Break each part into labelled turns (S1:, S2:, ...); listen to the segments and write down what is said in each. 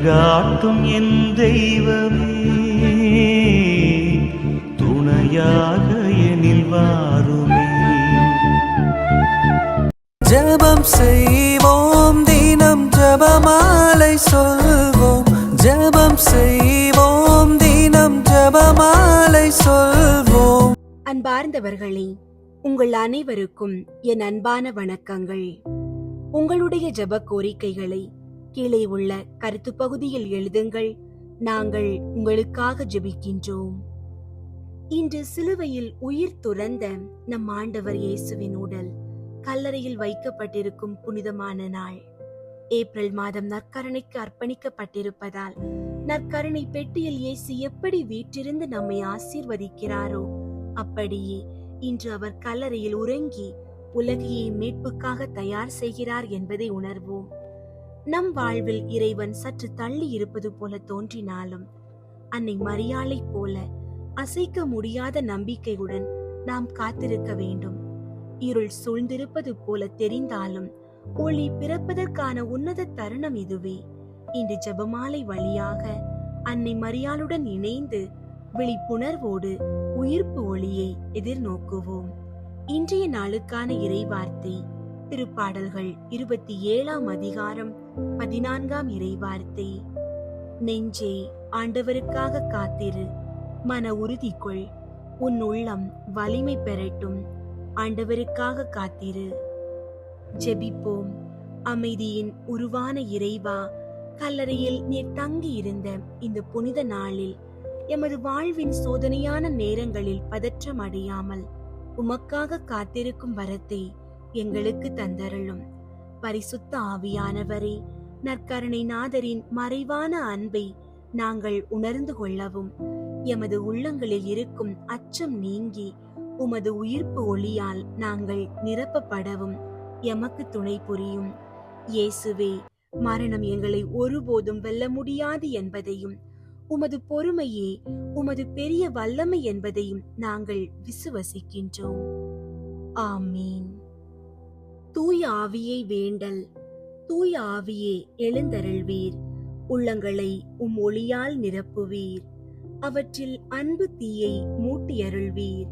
S1: வழிகாட்டும் என் தெய்வமே, துணையாக எனில் வாருமே.
S2: ஜெபம் செய்வோம், தினம் ஜெபமாலை சொல்வோம். ஜெபம் செய்வோம், தினம் ஜெபமாலை சொல்வோம்.
S3: அன்பார்ந்தவர்களே, உங்கள் அனைவருக்கும் என் அன்பான வணக்கங்கள். உங்களுடைய ஜெப கோரிக்கைகளை கீழே உள்ள கருத்து பகுதியில் எழுதுங்கள். நாங்கள் உங்களுக்காக ஜெபிக்கின்றோம். இன்று சிலுவையில் உயிர் துறந்த நம் ஆண்டவர் இயேசுவின் உடல் கல்லறையில் வைக்கப்பட்டிருக்கும் புனிதமான நாள். ஏப்ரல் மாதம் நற்கருணைக்கு அர்ப்பணிக்கப்பட்டிருப்பதால் நற்கருணை பெட்டியில் இயேசு எப்படி வீற்றிருந்து நம்மை ஆசீர்வதிக்கிறாரோ அப்படியே இன்று அவர் கல்லறையில் உறங்கி உலகையை மீட்புக்காக தயார் செய்கிறார் என்பதை உணர்வோம். நம் வாழ்வில் இறைவன் சற்று தள்ளி இருப்பது போல தோன்றினாலும் அன்னை மரியாளை போல அசைக்க முடியாத நம்பிக்கையுடன் நாம் காத்திருக்க வேண்டும். இருள் சூழ்ந்திருப்பது போல தெரிந்தாலும் ஒளி பிறப்பதற்கான உன்னத தருணம் இதுவே. இன்று ஜெபமாலை வழியாக அன்னை மரியாளுடன் இணைந்து விழிப்புணர்வோடு உயிர்ப்பு ஒளியை எதிர்நோக்குவோம். இன்றைய நாளுக்கான இறைவார்த்தை திருப்பாடல்கள் 27ஆம் அதிகாரம் 14ஆம் இறைவார்த்தை. நெஞ்சே, ஆண்டவருக்காக காத்திரு, மன உறுதி கொள், உன் உள்ளம் வலிமை பெறட்டும். ஆண்டவருக்காக காத்திரு. ஜெபிப்போம். அமைதியின் உருவான இறைவா, கல்லறையில் நீர் தங்கி இருந்த இந்த புனித நாளில் எமது வாழ்வின் சோதனையான நேரங்களில் பதற்றம் அடையாமல் உமக்காக காத்திருக்கும் வரத்தை எங்களுக்கு தந்தருளும். பரிசுத்த ஆவியானவரே, நற்கருணை நாதரின் மறைவான அன்பை நாங்கள் உணர்ந்து கொள்ளவும், எமது உள்ளங்களில் இருக்கும் அச்சம் நீங்கி உமது உயிர்ப்பு ஒளியால் நாங்கள் நிரப்பப்படவும் எமக்கு துணை புரியும். இயேசுவே, மரணம் எங்களை ஒருபோதும் வெல்ல முடியாது என்பதையும், உமது பொறுமையே உமது பெரிய வல்லமை என்பதையும் நாங்கள் விசுவசிக்கின்றோம். ஆமீன். தூய ஆவியை வேண்டல். தூய ஆவியே, எழுந்தருள்வீர். உள்ளங்களை ஒளியால் நிரப்புவீர். அவற்றில் அன்பு தீயை மூட்டியருள்வீர்.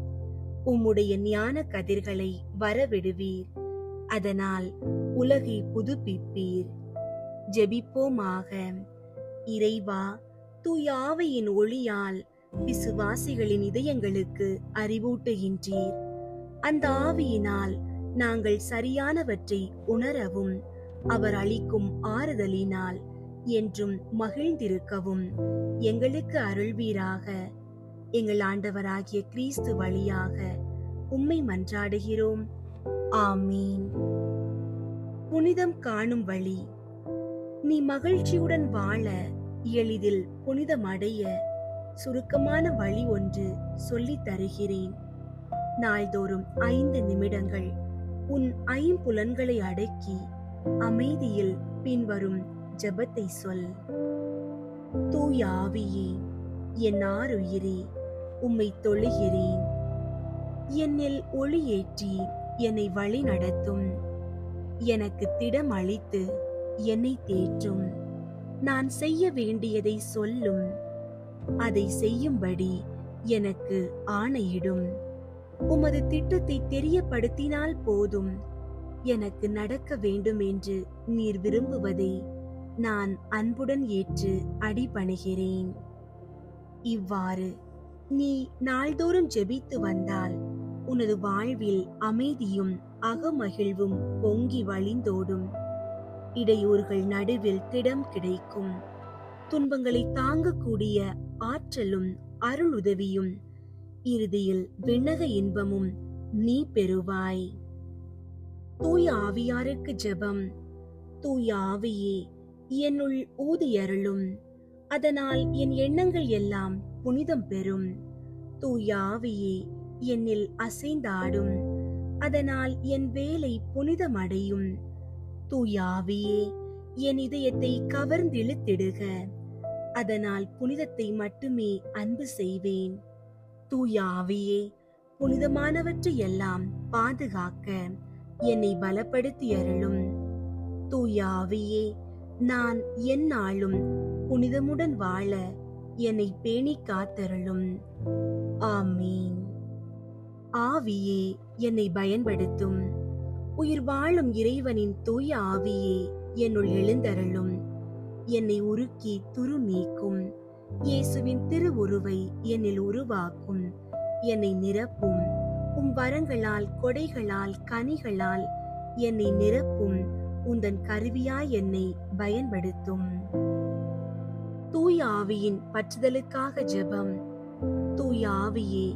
S3: உம்முடைய ஞான கதிர்களை வரவிடுவீர். அதனால் உலகை புதுப்பிப்பீர். ஜெபிப்போமாக. இறைவா, தூய ஆவியின் ஒளியால் விசுவாசிகளின் இதயங்களுக்கு அறிவூட்டுகின்றீர். அந்த ஆவியினால் நாங்கள் சரியானவற்றை உணரவும், அவர் அளிக்கும் ஆறுதலினால் என்றும் மகிழ்ந்திருக்கவும் எங்களுக்கு அருள்வீராக. எங்கள் ஆண்டவராகிய கிறிஸ்து வழியாக உம்மை மன்றாடுகிறோம். ஆமீன். புனிதம் காணும் வழி. நீ மகிழ்ச்சியுடன் வாழ, எளிதில் புனிதமடைய சுருக்கமான வழி ஒன்று சொல்லித் தருகிறேன். நாள்தோறும் 5 நிமிடங்கள் உன் ஐம்புலன்களை அடக்கி அமைதியில் பின்வரும் ஜெபத்தை சொல். தூய ஆவியே, என் ஆருயிரே, உம்மை தொழுகிறேன். என்னில் ஒளியேற்றி என்னை வழி நடத்தும். எனக்கு திடம் அளித்து என்னை தேற்றும். நான் செய்ய வேண்டியதை சொல்லும். அதை செய்யும்படி எனக்கு ஆணையிடும். உமது திட்டத்தை தெரியப்படுத்தினால் போதும். எனக்கு நடக்க வேண்டும் என்று நீர் விரும்புவதை நான் அன்புடன் ஏற்று அடிபணிகிறேன். இவ்வாறு நீ நாள்தோறும் ஜெபித்து வந்தால் உனது வாழ்வில் அமைதியும் அகமகிழ்வும் பொங்கி வழிந்தோடும். இடையூறுகள் நடுவில் திடம் கிடைக்கும். துன்பங்களை தாங்கக்கூடிய ஆற்றலும் அருளுதவியும் இறுதியில் விண்ணக இன்பமும் நீ பெறுவாய். தூய ஆவியாருக்கு ஜெபம். தூய ஆவியே, என்னுள் ஊதியருளும். அதனால் என் எண்ணங்கள் எல்லாம் புனிதம் பெறும். தூய ஆவியே, என்னில் அசைந்தாடும். அதனால் என் வேலை புனிதமடையும். தூய ஆவியே, என் இதயத்தை கவர்ந்திழுத்திடுக. அதனால் புனிதத்தை மட்டுமே அன்பு செய்வேன். தூய ஆவியே, புனிதமானவற்றை எல்லாம் பாதுகாக்க என்னை பலப்படுத்தி அருளும். தூய ஆவியே, நான் எந்நாளும் புனிதமுடன் வாழ என்னை பேணி காத்தருளும். ஆமீன். ஆவியே என்னை பயன்படுத்தும். உயிர் வாழும் இறைவனின் தூய ஆவியே என்னுள் எழுந்தருளும். என்னை உருக்கி துரு நீக்கும். இயேசுவின் திருவுருவை என்னில் உருவாக்கும். என்னை நிரப்பும். வரங்களால், கொடைகளால், கனிகளால் என்னை நிரப்பும். உந்தன் கருவியாய் என்னை பயன்படுத்தும். தூய ஆவியின் பற்றுதலுக்காக ஜெபம். தூய ஆவியே,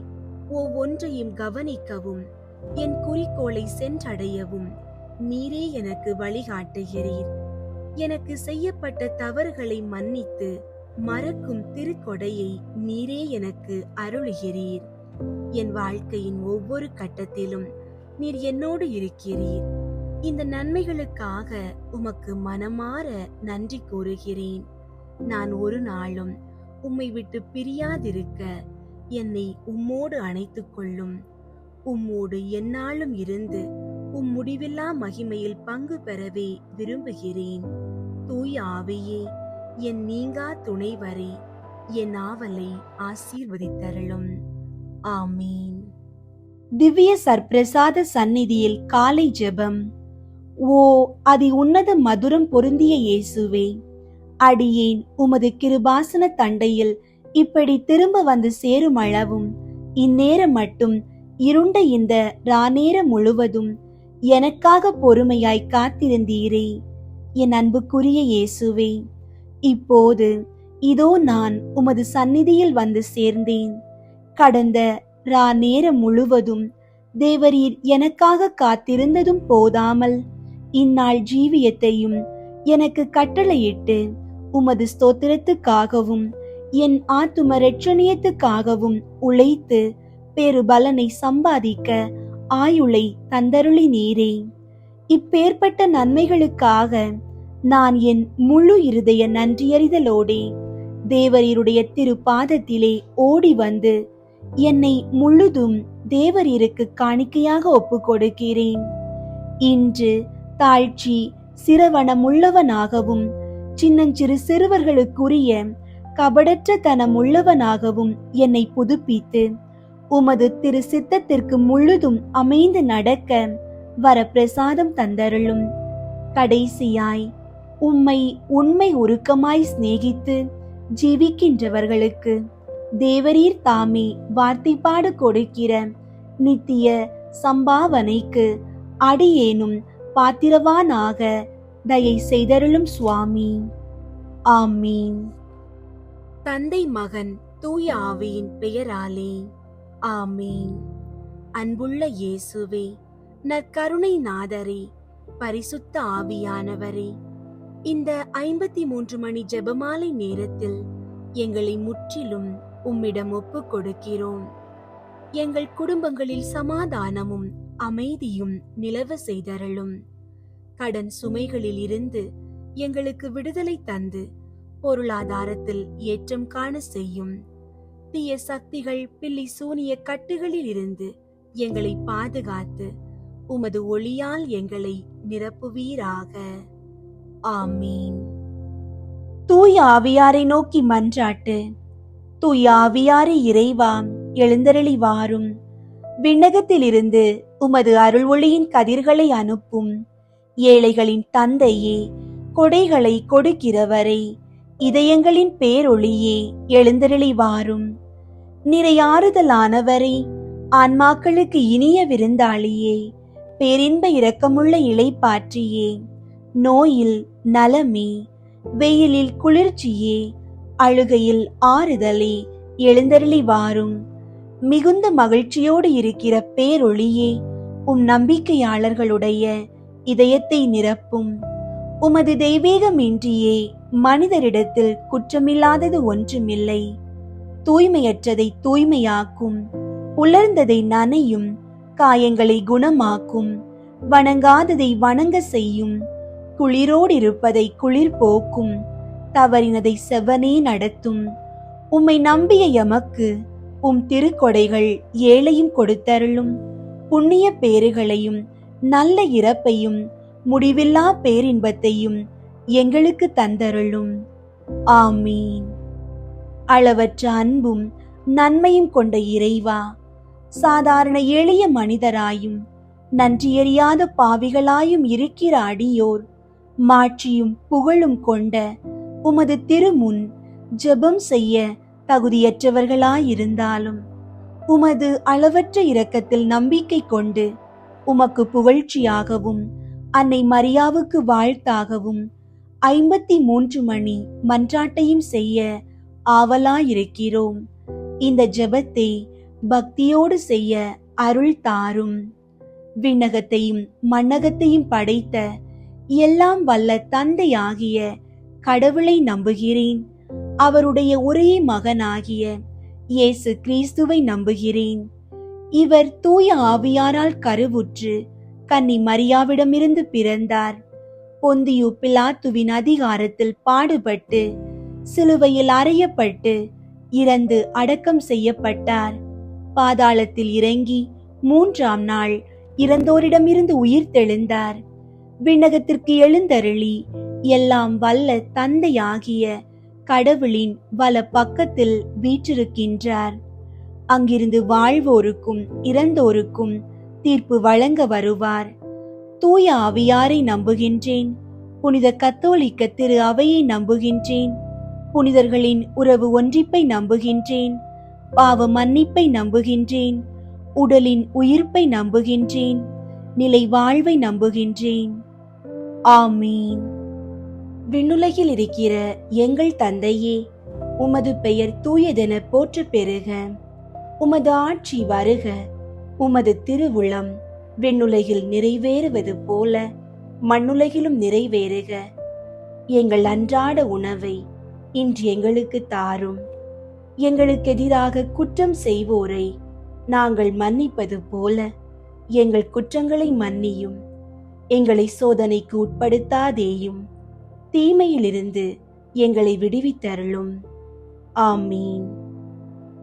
S3: ஒவ்வொன்றையும் கவனிக்கவும் என் குறிக்கோளை சென்றடையவும் நீரே எனக்கு வழிகாட்டுகிறீர். எனக்கு செய்யப்பட்ட தவறுகளை மன்னித்து மறக்கும் திருக்கொடையை நீரே எனக்கு அருளுகிறீர். என் வாழ்க்கையின் ஒவ்வொரு கட்டத்திலும் நீர் என்னோடு இருக்கிறீர். இந்த நன்மைகளுக்காக உமக்கு மனமாற நன்றி கூறுகிறேன். நான் ஒரு நாளும் உம்மை விட்டு பிரியாதிருக்க என்னை உம்மோடு அணைத்துக் கொள்ளும். உம்மோடு எந்நாளும் இருந்து முடிவில்லா மகிமையில் பங்கு பெறவே விரும்புகிறேன். தூய ஆவியே, என் நீங்கா துணைவரே, என் ஆவலை ஆசீர்வதித்தருளும். ஆமீன். திவ்ய சர்ப்பிரசாத சந்நிதியில் காலை ஜெபம். ஓ அதி உன்னத மதுரம் பொருந்திய இயேசுவே, அடியேன் உமது கிருபாசன தண்டையில் இப்படி திரும்ப வந்து சேரும் அளவும் இந்நேரம் மட்டும் இருண்ட இந்த ராநேரம் முழுவதும் எனக்காக பொறுமையாய் காத்திருந்தீரே. என் அன்புக்குரிய இயேசுவே, இப்போது இதோ நான் உமது சந்நிதியில் வந்து சேர்ந்தேன். கடந்த நேரம் முழுவதும் தேவரீர் எனக்காக காத்திருந்ததும் போதாமல் இந்நாள் ஜீவியத்தையும் எனக்கு கட்டளையிட்டு உமது ஸ்தோத்திரத்துக்காகவும் என் ஆத்தும இரட்சணியத்துக்காகவும் உழைத்து பெரு பலனை சம்பாதிக்க ஆயுளை தந்தருளி நீரே. இப்பேற்பட்ட நன்மைகளுக்காக நான் என் முழு இருதய நன்றியறிதலோடே தேவரீருடைய திருப்பாதத்திலே ஓடி வந்து என்னை முழுதும் தேவரீருக்கு காணிக்கையாக ஒப்பு கொடுக்கிறேன். இன்று தாழ்ச்சி சிரவணமுள்ளவனாகவும் சின்னஞ்சிறு சிறுவர்களுக்குரிய கபடற்ற தனமுள்ளவனாகவும் என்னை புதுப்பித்து உமது திரு சித்தத்திற்கு முழுதும் அமைந்து நடக்க வர பிரசாதம் தந்தருளும். கடைசியாய் உம்மை உண்மை உருக்கமாய் சிநேகித்து ஜீவிக்கின்றவர்களுக்கு தேவரீர் தாமே வார்த்தைப்பாடு கொடுக்கிற நித்திய சம்பாவனைக்கு அடியேனும் பாத்திரவானாக தயை செய்தருளும் சுவாமி. ஆமீன். தந்தை, மகன், தூய ஆவியின் பெயராலே ஆமீன். அன்புள்ள இயேசுவே, நற்கருணை நாதரே, பரிசுத்த ஆவியானவரே, இந்த 53 மணி ஜெபமாலை நேரத்தில் எங்களை முற்றிலும் உம்மிடம் ஒப்புக் கொடுக்கிறோம். எங்கள் குடும்பங்களில் சமாதானமும் அமைதியும் நிலவ செய்தருளும். கடன் சுமைகளில் இருந்து எங்களுக்கு விடுதலை தந்து பொருளாதாரத்தில் ஏற்றம் காண செய்யும். தீய சக்திகள், பில்லி சூனிய கட்டுகளில் இருந்து எங்களை பாதுகாத்து உமது ஒளியால் எங்களை நிரப்புவீராக. ஆமீன். தூய ஆவியாரை நோக்கி மன்றாட்டு. தூய ஆவியாரை இறைவா, எழுந்தருளி வாரும். விண்ணகத்திலிருந்து உமது அருள் ஒளியின் கதிர்களை அனுப்பும். ஏழைகளின் தந்தையே, கொடைகளை கொடுக்கிறவரை, இதயங்களின் பேரொளியே, எழுந்தருளி வாரும். நிறையாறுதலானவரை, ஆன்மாக்களுக்கு இனிய விருந்தாளியே, பேரின்ப இரக்கமுள்ள இளைப்பாற்றியே, நோயில் நலமே, வெயிலில் குளிர்ச்சியே, அழுகையில் ஆறுதலே, எழுந்தருளி வாரும். மிகுந்த மகிழ்ச்சியோடு இருக்கிற பேரொளியே, நம்பிக்கையாளர்களுடைய இதயத்தை நிரப்பும். உமது தெய்வீகமின்றியே மனிதரிடத்தில் குற்றமில்லாதது ஒன்றுமில்லை. தூய்மையற்றதை தூய்மையாக்கும், உலர்ந்ததை நனையும், காயங்களை குணமாக்கும், வணங்காததை வணங்க செய்யும், குளிரோடு இருப்பதை குளிர் போக்கும், தவறினதை செவ்வனே நடத்தும். உம்மை நம்பிய எமக்கு திருக்கொடைகள் ஏழையும் கொடுத்தருளும். புண்ணிய பேறுகளையும் நல்ல இறப்பையும் முடிவில்லா பேரின்பத்தையும் எங்களுக்கு தந்தருளும். ஆமீன். அளவற்ற அன்பும் நன்மையும் கொண்ட இறைவா, சாதாரண எளிய மனிதராயும் நன்றியறியாத பாவிகளாயும் இருக்கிற அடியோர் மாட்சியும் புகழும் கொண்ட உமது திருமுன் ஜெபம் செய்ய தகுதியற்றவர்களாயிருந்தாலும் உமது அளவற்ற இரக்கத்தில் நம்பிக்கை கொண்டு உமக்கு புகழ்ச்சியாகவும் அன்னை மரியாவுக்கு வாழ்த்தாகவும் 53 மணி மன்றாட்டையும் செய்ய ஆவலாயிருக்கிறோம். இந்த ஜெபத்தை பக்தியோடு செய்ய அருள் தாரும். விண்ணகத்தையும் மண்ணகத்தையும் படைத்த எல்லாம் வல்ல தந்தையாகிய கடவுளை நம்புகிறேன். அவருடைய ஒரே மகனாகிய இயேசு கிறிஸ்துவை நம்புகிறேன். இவர் தூய ஆவியாரால் கருவுற்று கன்னி மரியாவிடமிருந்து பிறந்தார். பொந்தியு பிலாத்துவின் அதிகாரத்தில் பாடுபட்டு சிலுவையில் அறையப்பட்டு இறந்து அடக்கம் செய்யப்பட்டார். பாதாளத்தில் இறங்கி 3ஆம் நாள் இறந்தோரிடமிருந்து உயிர் தெழுந்தார். விண்ணகத்திற்கு எழுந்தருளி எல்லாம் வல்ல தந்தையாகிய கடவுளின் வல பக்கத்தில் வீற்றிருக்கின்றார். அங்கிருந்து வாழ்வோருக்கும் இறந்தோருக்கும் தீர்ப்பு வழங்க வருவார். தூய ஆவியாரை நம்புகின்றேன். புனித கத்தோலிக்க திரு அவையை நம்புகின்றேன். புனிதர்களின் உறவு ஒன்றிப்பை நம்புகின்றேன். பாவ மன்னிப்பை நம்புகின்றேன். உடலின் உயிர்ப்பை நம்புகின்றேன். நிலை வாழ்வை நம்புகின்றேன். ஆமீன். விண்ணுலகில் இருக்கிற எங்கள் தந்தையே, உமது பெயர் தூயதென போற்ற பெறுக. உமது ஆட்சி வருக. உமது திருவுளம் விண்ணுலகில் நிறைவேறுவது போல மண்ணுலகிலும் நிறைவேறுக. எங்கள் அன்றாட உணவை இன்று எங்களுக்கு தாரும். எங்களுக்கு எதிராக குற்றம் செய்வோரை நாங்கள் மன்னிப்பது போல எங்கள் குற்றங்களை மன்னியும். எங்களை சோதனைக்கு உட்படுத்தாதேயும், தீமையிலிருந்து எங்களை விடுவித்தருளும். ஆமீன்.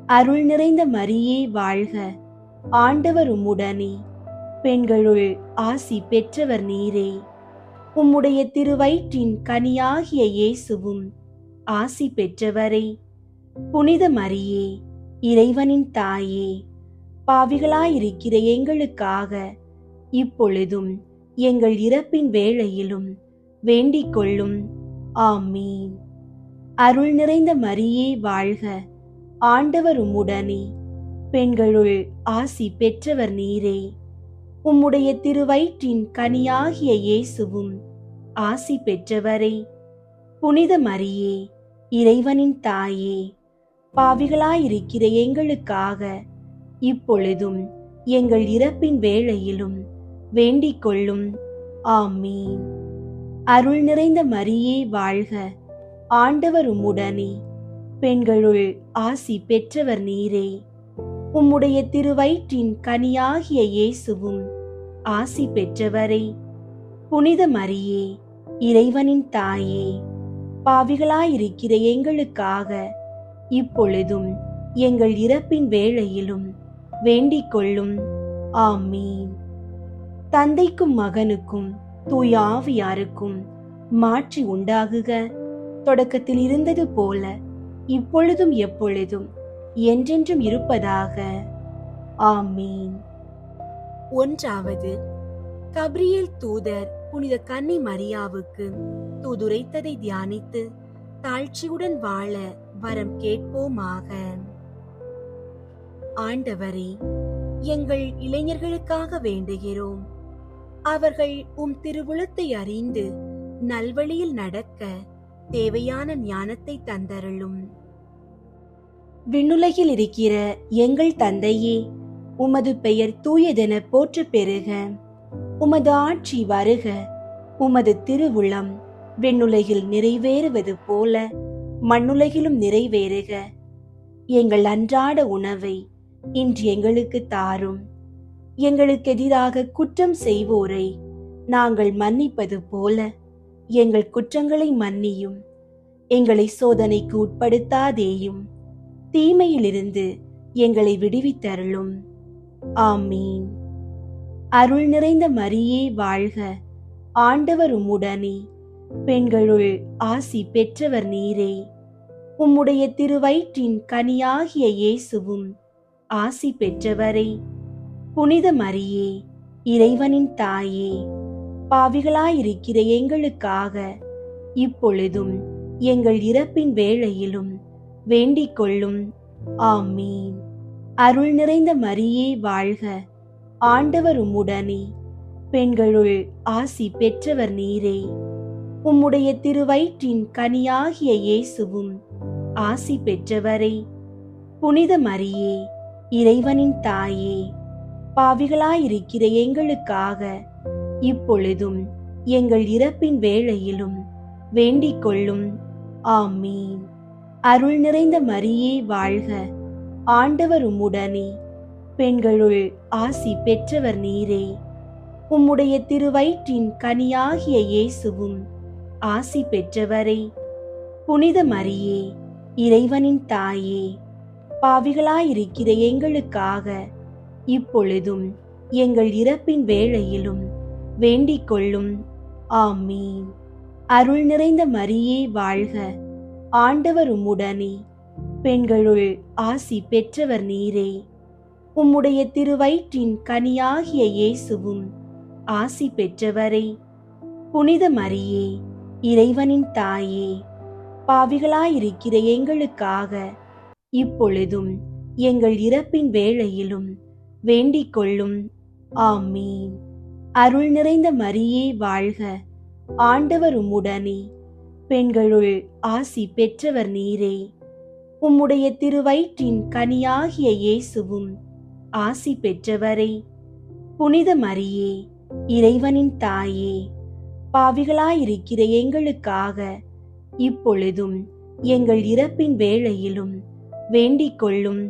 S3: அருள் நிறைந்த மரியே வாழ்க. ஆண்டவர் உம்முடனே, பெண்களுள் ஆசி பெற்றவர் நீரே. உம்முடைய திருவயிற்றின் கனியாகிய இயேசுவும் ஆசி பெற்றவரே. புனித மரியே, இறைவனின் தாயே, பாவிகளாயிருக்கிற எங்களுக்காக இப்பொழுதும் எங்கள் இறப்பின் வேளையிலும் வேண்டிக் கொள்ளும். ஆமீன். அருள் நிறைந்த மரியே வாழ்க. ஆண்டவர் உம்முடனே, பெண்களுள் ஆசி பெற்றவர் நீரே. உம்முடைய திருவயிற்றின் கனியாகிய இயேசுவும் ஆசி பெற்றவரே. புனித மரியே, இறைவனின் தாயே, பாவிகளாயிருக்கிற எங்களுக்காக இப்பொழுதும் எங்கள் இறப்பின் வேளையிலும் வேண்டிக் கொள்ளும். ஆமீன். அருள் நிறைந்த மரியே வாழ்க. ஆண்டவர் உம்முடனே, பெண்களுள் ஆசி பெற்றவர் நீரே. உம்முடைய திருவயிற்றின் கனியாகிய இயேசுவும் ஆசி பெற்றவரே. புனித மரியே, இறைவனின் தாயே, பாவிகளாயிருக்கிற எங்களுக்காக இப்பொழுதும் எங்கள் இறப்பின் வேளையிலும் வேண்டிக் கொள்ளும். ஆமீன். தந்தைக்கும் மகனுக்கும் தூய ஆவியாருக்கும் மாற்றி உண்டாகுக. தொடக்கத்தில் இருந்தது போல இப்பொழுதும் எப்பொழுதும் என்றென்றும் இருப்பதாக. ஆமீன். 1. கபிரியேல் தூதர் புனித கன்னி மரியாவுக்கு தூதுரைத்ததை தியானித்து தாழ்ச்சியுடன் வாழ வரம் கேட்போமாக. ஆண்டவரே, எங்கள் இளைஞர்களுக்காக வேண்டுகிறோம். அவர்கள் உம் திருவுளத்தை அறிந்து நல்வழியில் நடக்க தேவையான ஞானத்தை தந்தருளும். விண்ணுலகில் இருக்கிற எங்கள் தந்தையே, உமது பெயர் தூயதென போற்ற பெறுக. உமது ஆட்சி வருக. உமது திருவுளம் விண்ணுலகில் நிறைவேறுவது போல மண்ணுலகிலும் நிறைவேறுக. எங்கள் அன்றாட உணவை இன்று எங்களுக்கு தாரும். எங்களுக்கு எதிராக குற்றம் செய்வோரை நாங்கள் மன்னிப்பது போல எங்கள் குற்றங்களை மன்னியும். எங்களை சோதனைக்கு உட்படுத்தாதேயும், தீமையிலிருந்து எங்களை விடுவித்தருளும். ஆமீன். அருள் நிறைந்த மரியே வாழ்க. ஆண்டவர் உம்முடனே, பெண்களுள் ஆசி பெற்றவர் நீரே. உம்முடைய திருவயிற்றின் கனியாகிய இயேசுவும் ஆசி பெற்றவரே. புனித மரியே, இறைவனின் தாயே, பாவிகளாயிருக்கிற எங்களுக்காக இப்பொழுதும் எங்கள் இறப்பின் வேளையிலும் வேண்டிக் கொள்ளும். ஆமீன். அருள் நிறைந்த மரியே வாழ்க, ஆண்டவர் உம்முடனே. பெண்களுள் ஆசி பெற்றவர் நீரே. உம்முடைய திருவயிற்றின் கனியாகிய இயேசுவும் ஆசி பெற்றவரே. புனித மரியே, இறைவனின் தாயே, பாவிகளாயிருக்கிற எங்களுக்காக இப்பொழுதும் எங்கள் இறப்பின் வேளையிலும் வேண்டிக் கொள்ளும். ஆமீன். அருள் நிறைந்த மரியே வாழ்க, ஆண்டவர் உம்முடனே. பெண்களுள் ஆசி பெற்றவர் நீரே. உம்முடைய திருவயிற்றின் கனியாகிய இயேசுவும் ஆசி பெற்றவரே. புனித மரியே, இறைவனின் தாயே, பாவிகளாயிருக்கிற எங்களுக்காக இப்பொழுதும் எங்கள் இறப்பின் வேளையிலும் வேண்டிக் கொள்ளும். ஆமீன். அருள் நிறைந்த மரியே வாழ்க, ஆண்டவர் உம்முடனே. பெண்களுள் ஆசி பெற்றவர் நீரே. உம்முடைய திருவயிற்றின் கனியாகிய இயேசுவும் ஆசி பெற்றவரே. புனித மரியே, இறைவனின் தாயே, பாவிகளாயிருக்கிற எங்களுக்காக இப்பொழுதும் எங்கள் இறப்பின் வேளையிலும் வேண்டிக் கொள்ளும். ஆமீன். அருள் நிறைந்த மரியே வாழ்க, ஆண்டவர் உம்முடனே. பெண்களுள் ஆசி பெற்றவர் நீரே. உம்முடைய திருவயிற்றின் கனியாகிய இயேசுவும் ஆசி பெற்றவரே. புனித மரியே, இறைவனின் தாயே, பாவிகளாயிருக்கிற எங்களுக்காக இப்பொழுதும் எங்கள் இறப்பின் வேளையிலும் வேண்டிக் கொள்ளும்.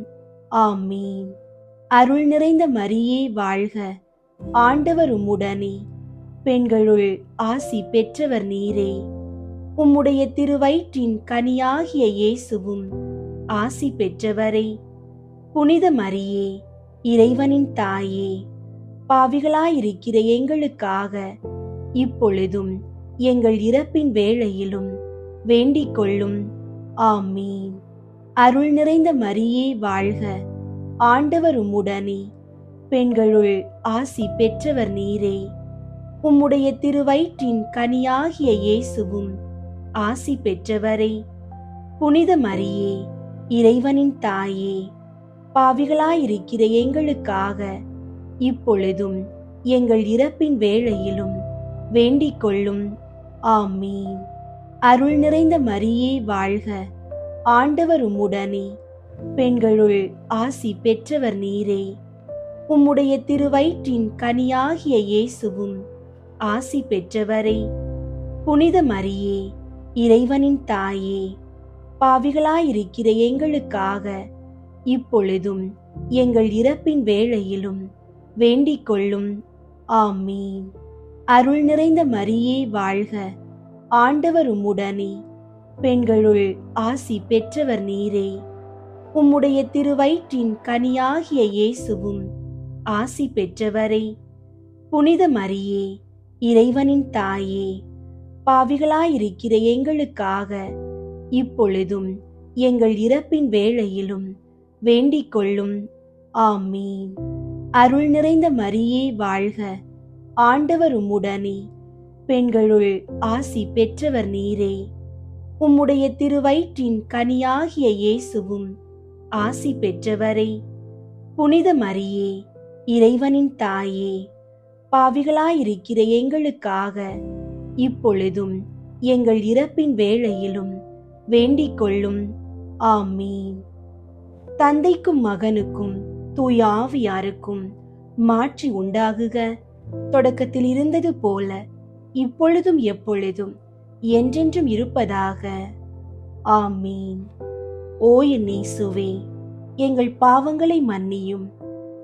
S3: ஆமீன். அருள் நிறைந்த மரியே வாழ்க, ஆண்டவர் உம்முடனே. பெண்களுள் ஆசி பெற்றவர் நீரே. உம்முடைய திருவயிற்றின் கனியாகிய இயேசுவும் ஆசி பெற்றவரே. புனித மரியே, இறைவனின் தாயே, பாவிகளாயிருக்கிற எங்களுக்காக இப்பொழுதும் எங்கள் இறப்பின் வேளையிலும் வேண்டிக் கொள்ளும். ஆமீன். அருள் நிறைந்த மரியே வாழ்க, ஆண்டவர் உம்முடனே. பெண்களுள் ஆசி பெற்றவர் நீரே. உம்முடைய திருவயிற்றின் கனியாகிய இயேசுவும் ஆசி பெற்றவரே. புனித மரியே, இறைவனின் தாயே, பாவிகளாயிருக்கிற எங்களுக்காக இப்பொழுதும் எங்கள் இறப்பின் வேளையிலும் வேண்டிக் கொள்ளும். ஆமீன். அருள் நிறைந்த மரியே வாழ்க, ஆண்டவர் உம்முடனே. பெண்களுள் ஆசி பெற்றவர் நீரே. உம்முடைய திருவயிற்றின் கனியாகிய இயேசுவும் ஆசி பெற்றவரே. புனித மரியே, இறைவனின் தாயே, பாவிகளாயிருக்கிற எங்களுக்காக இப்பொழுதும் எங்கள் இறப்பின் வேளையிலும் வேண்டிக் கொள்ளும். ஆமீன். அருள் நிறைந்த மரியே வாழ்க, ஆண்டவர் உம்முடனே. பெண்களுள் ஆசி பெற்றவர் நீரே. உம்முடைய திருவயிற்றின் கனியாகிய இயேசுவும் ஆசி பெற்றவரே. புனித மரியே, இறைவனின் தாயே, பாவிகளாயிருக்கிற எங்களுக்காக இப்பொழுதும் எங்கள் இறப்பின் வேளையிலும் வேண்டிக் கொள்ளும். ஆமீன். அருள் நிறைந்த மரியே வாழ்க, ஆண்டவர் உம்முடனே. பெண்களுள் ஆசி பெற்றவர் நீரே. உம்முடைய திருவயிற்றின் கனியாகிய இயேசுவும் ஆசி பெற்றவரே. புனித மரியே, இறைவனின் தாயே, பாவிகளாயிருக்கிற எங்களுக்காக இப்பொழுதும் எங்கள் இறப்பின் வேளையிலும் வேண்டிக் கொள்ளும். ஆமீன். தந்தைக்கும் மகனுக்கும் தூய ஆவியாருக்கும் மாட்சி உண்டாகுக. தொடக்கத்தில் இருந்தது போல இப்பொழுதும் எப்பொழுதும் என்றென்றும் இருப்பதாக. ஆமீன். ஓ என் இயேசுவே, எங்கள் பாவங்களை மன்னியும்,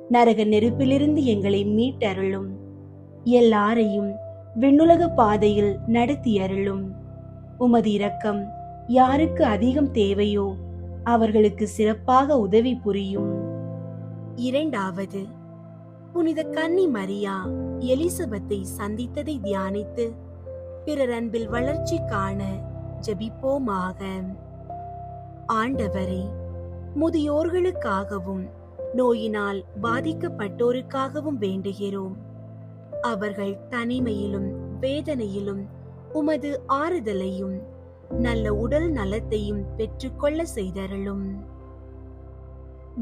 S3: நரக நெருப்பிலிருந்து எங்களை மீட்டருளும், எல்லாரையும் விண்ணுலக பாதையில் நடத்தியருளும். உமது இரக்கம் யாருக்கு அதிகம் தேவையோ அவர்களுக்கு சிறப்பாக உதவி புரியும். இரண்டாவது, புனித கன்னி மரியா எலிசபெத்தை சந்தித்ததை தியானித்து பிறர் அன்பில் வளர்ச்சி காண ஜெபிப்போமாக. ஆண்டவரே, முதியோர்களுக்காகவும் நோயினால் பாதிக்கப்பட்டோருக்காகவும் வேண்டுகிறோம். அவர்கள் தனிமையிலும் வேதனையிலும் உமது ஆறுதலையும் நல்ல உடல் நலத்தையும் பெற்றுக்கொள்ள செய்தருளும்.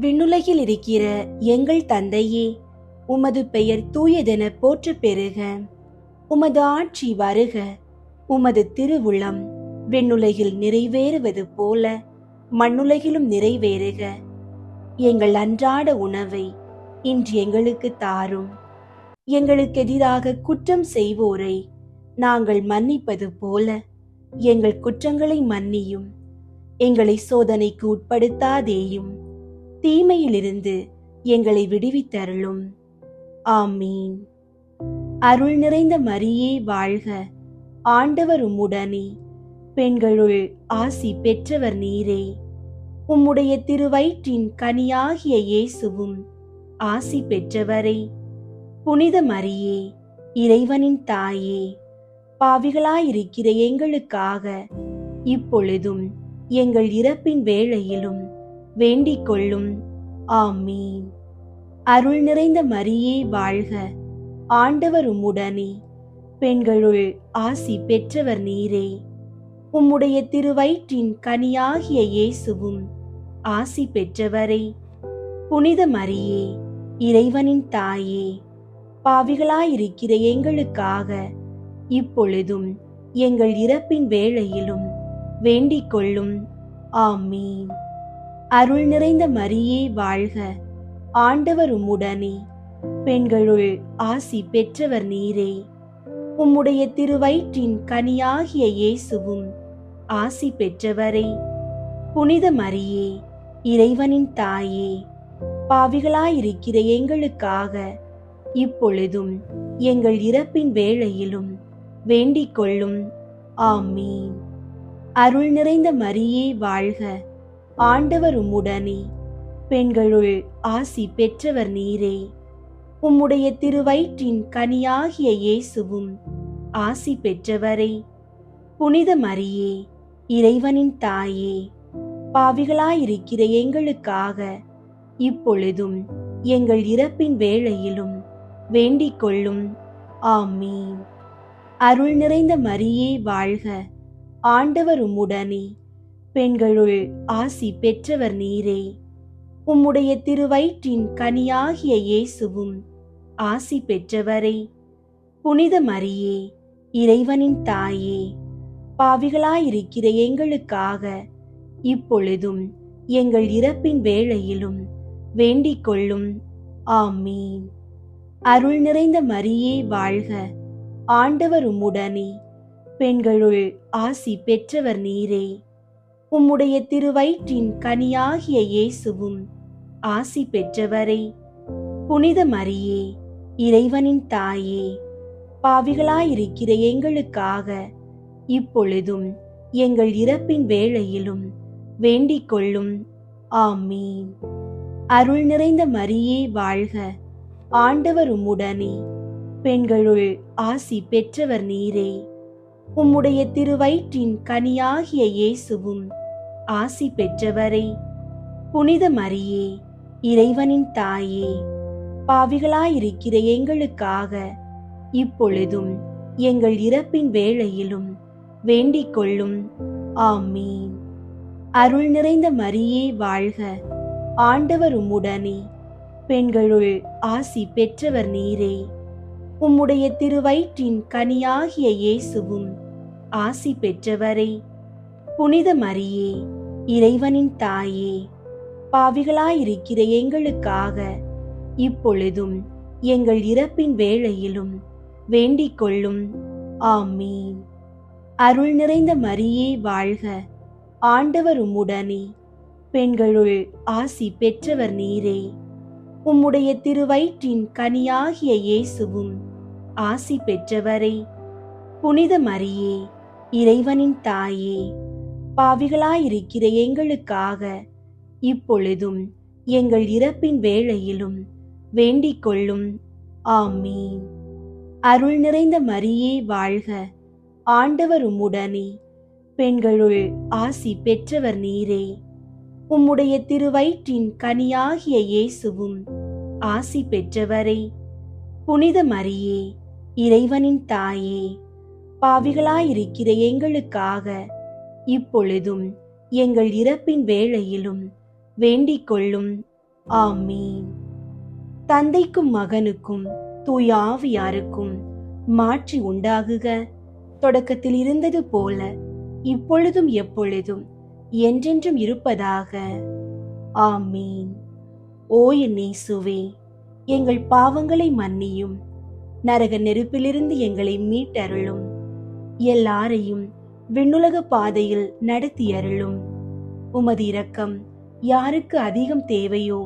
S3: விண்ணுலகில் இருக்கிற எங்கள் தந்தையே, உமது பெயர் தூயதென போற்ற பெறுக. உமது ஆட்சி வருக. உமது திருவுளம் விண்ணுலகில் நிறைவேறுவது போல மண்ணுலகிலும் நிறைவேறுக. எங்கள் அன்றாட உணவை இன்று எங்களுக்கு தாரும். எங்களுக்கு எதிராக குற்றம் செய்வோரை நாங்கள் மன்னிப்பது போல எங்கள் குற்றங்களை மன்னியும். எங்களை சோதனைக்கு உட்படுத்தாதேயும், தீமையிலிருந்து எங்களை விடுவித்தருளும். ஆமீன். அருள் நிறைந்த மரியே வாழ்க. ஆண்டவர் உம்முடனே, பெண்களுள் ஆசி பெற்றவர் நீரே. உம்முடைய திருவயிற்றின் கனியாகிய இயேசுவும் ஆசி பெற்றவரே. புனித மரியே, இறைவனின் தாயே, பாவிகளாயிருக்கிற எங்களுக்காக இப்பொழுதும் எங்கள் இறப்பின் வேளையிலும் வேண்டிக் கொள்ளும். ஆமீன். அருள் நிறைந்த மரியே வாழ்க. ஆண்டவர் உம்முடனே, பெண்களுள் ஆசி பெற்றவர் நீரே. உம்முடைய திருவயிற்றின் கனியாகிய இயேசுவும் ஆசி பெற்றவரே. புனித மரியே, இறைவனின் தாயே, பாவிகளாயிருக்கிற எங்களுக்காக இப்பொழுதும் எங்கள் இறப்பின் வேளையிலும் வேண்டிக் கொள்ளும். ஆமீன். அருள் நிறைந்த மரியே வாழ்க. ஆண்டவர் உம்முடனே, பெண்களுள் ஆசி பெற்றவர் நீரே. உம்முடைய திருவயிற்றின் கனியாகிய இயேசுவும் ஆசி பெற்றவரே. புனித மரியே, இறைவனின் தாயே, பாவிகளாயிருக்கிற எங்களுக்காக இப்பொழுதும் எங்கள் இறப்பின் வேளையிலும் வேண்டிக் கொள்ளும். ஆமீன். அருள் நிறைந்த மரியே வாழ்க. ஆண்டவர் உம்முடனே, பெண்களுள் ஆசி பெற்றவர் நீரே. உம்முடைய திருவயிற்றின் கனியாகிய இயேசுவும் ஆசி பெற்றவரே. புனித மரியே, இறைவனின் தாயே, பாவிகளாயிருக்கிற எங்களுக்காக இப்பொழுதும் எங்கள் இறப்பின் வேளையிலும் வேண்டிக் கொள்ளும். ஆமீன். அருள் நிறைந்த மரியே வாழ்க. ஆண்டவர் உம்முடனே, பெண்களுள் ஆசி பெற்றவர் நீரே. உம்முடைய திருவயிற்றின் கனியாகிய இயேசுவும் ஆசி பெற்றவரே. புனித மரியே, இறைவனின் தாயே, பாவிகளாயிருக்கிற எங்களுக்காக இப்பொழுதும் எங்கள் இறப்பின் வேளையிலும் வேண்டிக் கொள்ளும். ஆமீன். அருள் நிறைந்த மரியே வாழ்க. ஆண்டவர் உம்முடனே, பெண்களுள் ஆசி பெற்றவர் நீரே. உம்முடைய திருவயிற்றின் கனியாகிய இயேசுவும் ஆசி பெற்றவரே. புனித மரியே, இறைவனின் தாயே, பாவிகளாயிருக்கிற எங்களுக்காக இப்பொழுதும் எங்கள் இறப்பின் வேளையிலும் வேண்டிக் கொள்ளும். ஆமீன். அருள் நிறைந்த மரியே வாழ்க. ஆண்டவர் உம்முடனே, பெண்களுள் ஆசி பெற்றவர் நீரே. உம்முடைய திருவயிற்றின் கனியாகிய இயேசுவும் ஆசி பெற்றவரே. புனித மரியே, இறைவனின் தாயே, பாவிகளாயிருக்கிற எங்களுக்காக இப்பொழுதும் எங்கள் இறப்பின் வேளையிலும் வேண்டிக் கொள்ளும். ஆமீன். அருள் நிறைந்த மரியே வாழ்க. ஆண்டவர் உம்முடனே, பெண்களுள் ஆசி பெற்றவர் நீரே. உம்முடைய திருவயிற்றின் கனியாகிய இயேசுவும் ஆசி பெற்றவரே. புனித மரியே, இறைவனின் தாயே, பாவிகளாயிருக்கிற எங்களுக்காக இப்பொழுதும் எங்கள் இறப்பின் வேளையிலும் வேண்டிக் கொள்ளும். ஆமீன். அருள் நிறைந்த மரியே வாழ்க. ஆண்டவர் உம்முடனே, பெண்களுள் ஆசி பெற்றவர் நீரே. உம்முடைய திருவயிற்றின் கனியாகிய இயேசுவும் ஆசி பெற்றவரே. புனித மரியே, இறைவனின் தாயே, பாவிகளாயிருக்கிற எங்களுக்காக இப்பொழுதும் எங்கள் இறப்பின் வேளையிலும் வேண்டிக் கொள்ளும். ஆமீன். அருள் நிறைந்த மரியே வாழ்க. ஆண்டவர் உம்முடனே, பெண்களுள் ஆசி பெற்றவர் நீரே. உம்முடைய திருவயிற்றின் கனியாகிய இயேசுவும் ஆசி பெற்றவரே. புனித மரியே, இறைவனின் தாயே, பாவிகளாயிருக்கிற எங்களுக்காக இப்பொழுதும் எங்கள் இறப்பின் வேளையிலும் வேண்டிக் கொள்ளும். ஆமீன். தந்தைக்கும் மகனுக்கும் தூய ஆவியாருக்கும் மாற்றி உண்டாகுக. தொடக்கத்தில் இருந்தது போல இப்பொழுதும் எப்பொழுதும் என்றென்றும் இருப்பதாக. ஆமீன். ஓ என் இயேசுவே, எங்கள் பாவங்களை மன்னியும், நரக நெருப்பிலிருந்து எங்களை மீட்டருளும், எல்லாரையும் விண்ணுலக பாதையில் நடத்தியருளும். உமது இரக்கம் யாருக்கு அதிகம் தேவையோ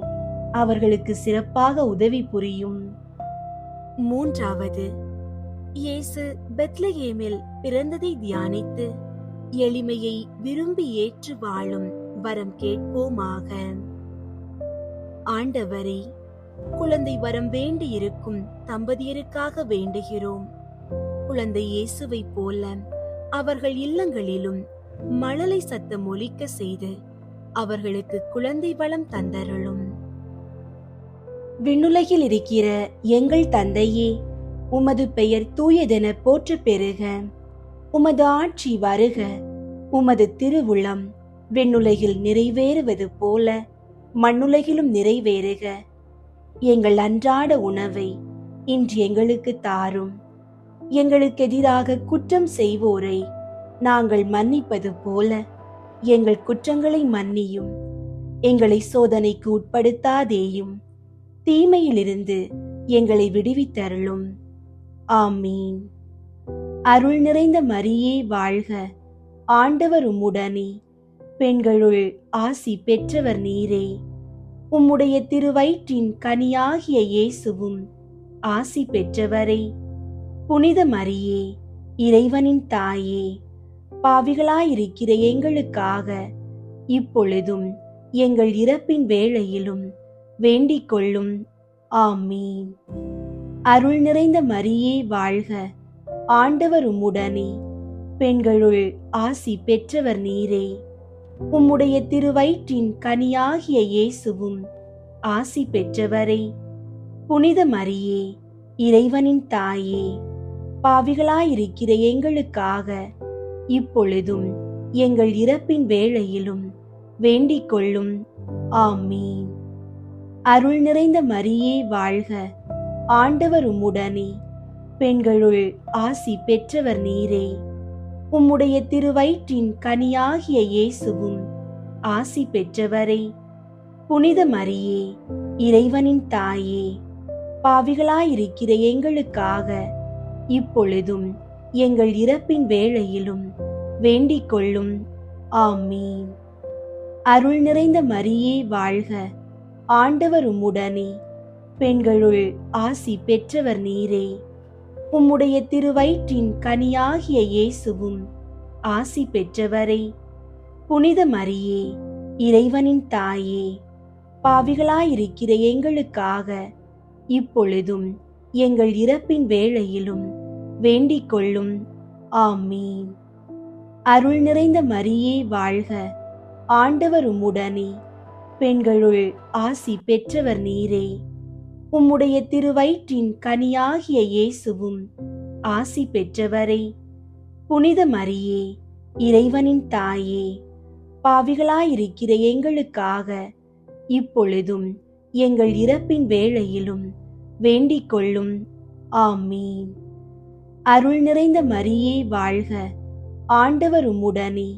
S3: அவர்களுக்கு சிறப்பாக உதவி புரியும். மூன்றாவது, இயேசு பெத்லகேமில் பிறந்ததை தியானித்து எளிமையை விரும்பி ஏற்று வாழும் வரம் கேட்போமாக. ஆண்டவரே, குழந்தை வரம் வேண்டி இருக்கும் தம்பதியருக்காக வேண்டுகிறோம். குழந்தை இயேசுவை போல அவர்கள் இல்லங்களிலும் மழலை சத்தம் ஒலிக்க செய்து அவர்களுக்கு குழந்தை வளம் தந்தருளும். விண்ணுலகில் இருக்கிற எங்கள் தந்தையே, உமது பெயர் தூயதென போற்ற பெறுக. உமது ஆட்சி வருக. உமது திருவுளம் விண்ணுலகில் நிறைவேறுவது போல மண்ணுலகிலும் நிறைவேறுக. எங்கள் அன்றாட உணவை இன்று எங்களுக்கு தாரும். எங்களுக்கு எதிராக குற்றம் செய்வோரை நாங்கள் மன்னிப்பது போல எங்கள் குற்றங்களை மன்னியும். எங்களை சோதனைக்கு உட்படுத்தாதேயும், தீமையிலிருந்து எங்களை விடுவித்தருளும். ஆமீன். அருள் நிறைந்த மரியே வாழ்க. ஆண்டவர் உம்முடனே, பெண்களுள் ஆசி பெற்றவர் நீரே. உம்முடைய திருவயிற்றின் கனியாகிய இயேசுவும் ஆசி பெற்றவரே. புனித மரியே, இறைவனின் தாயே, பாவிகளாயிருக்கிற எங்களுக்காக இப்பொழுதும் எங்கள் இறப்பின் வேளையிலும் வேண்டிக் கொள்ளும். ஆமீன். அருள் நிறைந்த மரியே வாழ்க. ஆண்டவர் உம்முடனே, பெண்களுள் ஆசி பெற்றவர் நீரே. உம்முடைய திருவயிற்றின் கனியாகிய இயேசுவும் ஆசி பெற்றவரே. புனித மரியே, இறைவனின் தாயே, பாவிகளாயிருக்கிற எங்களுக்காக இப்பொழுதும் எங்கள் இறப்பின் வேளையிலும் வேண்டிக் கொள்ளும். ஆமீன். அருள் நிறைந்த மரியே வாழ்க. ஆண்டவர் உம்முடனே, பெண்களுள் ஆசி பெற்றவர் நீரே. உம்முடைய திருவயிற்றின் கனியாகிய இயேசுவும் ஆசி பெற்றவரே. புனித மரியே, இறைவனின் தாயே, பாவிகளாயிருக்கிற எங்களுக்காக இப்பொழுதும் எங்கள் இறப்பின் வேளையிலும் வேண்டிக் கொள்ளும். ஆமீன். அருள் நிறைந்த மரியே வாழ்க. ஆண்டவர் உம்முடனே, பெண்களுள் ஆசி பெற்றவர் நீரே. உம்முடைய திருவயிற்றின் கனியாகிய இயேசுவும் ஆசி பெற்றவரே. புனித மரியே, இறைவனின் தாயே, பாவிகளாயிருக்கிற எங்களுக்காக இப்பொழுதும் எங்கள் இறப்பின் வேளையிலும் வேண்டிக் கொள்ளும். ஆமீன். அருள் நிறைந்த மரியே வாழ்க. ஆண்டவர் உம்முடனே, பெண்களுள் ஆசி பெற்றவர் நீரே. உம்முடைய திருவயிற்றின் கனியாகிய இயேசுவும் ஆசி பெற்றவரே. புனித மரியே, இறைவனின் தாயே, பாவிகளாயிருக்கிற எங்களுக்காக இப்பொழுதும் எங்கள் இறப்பின் வேளையிலும் வேண்டிக் கொள்ளும். ஆமீன். அருள் நிறைந்த மரியே வாழ்க. ஆண்டவர் உம்முடனே,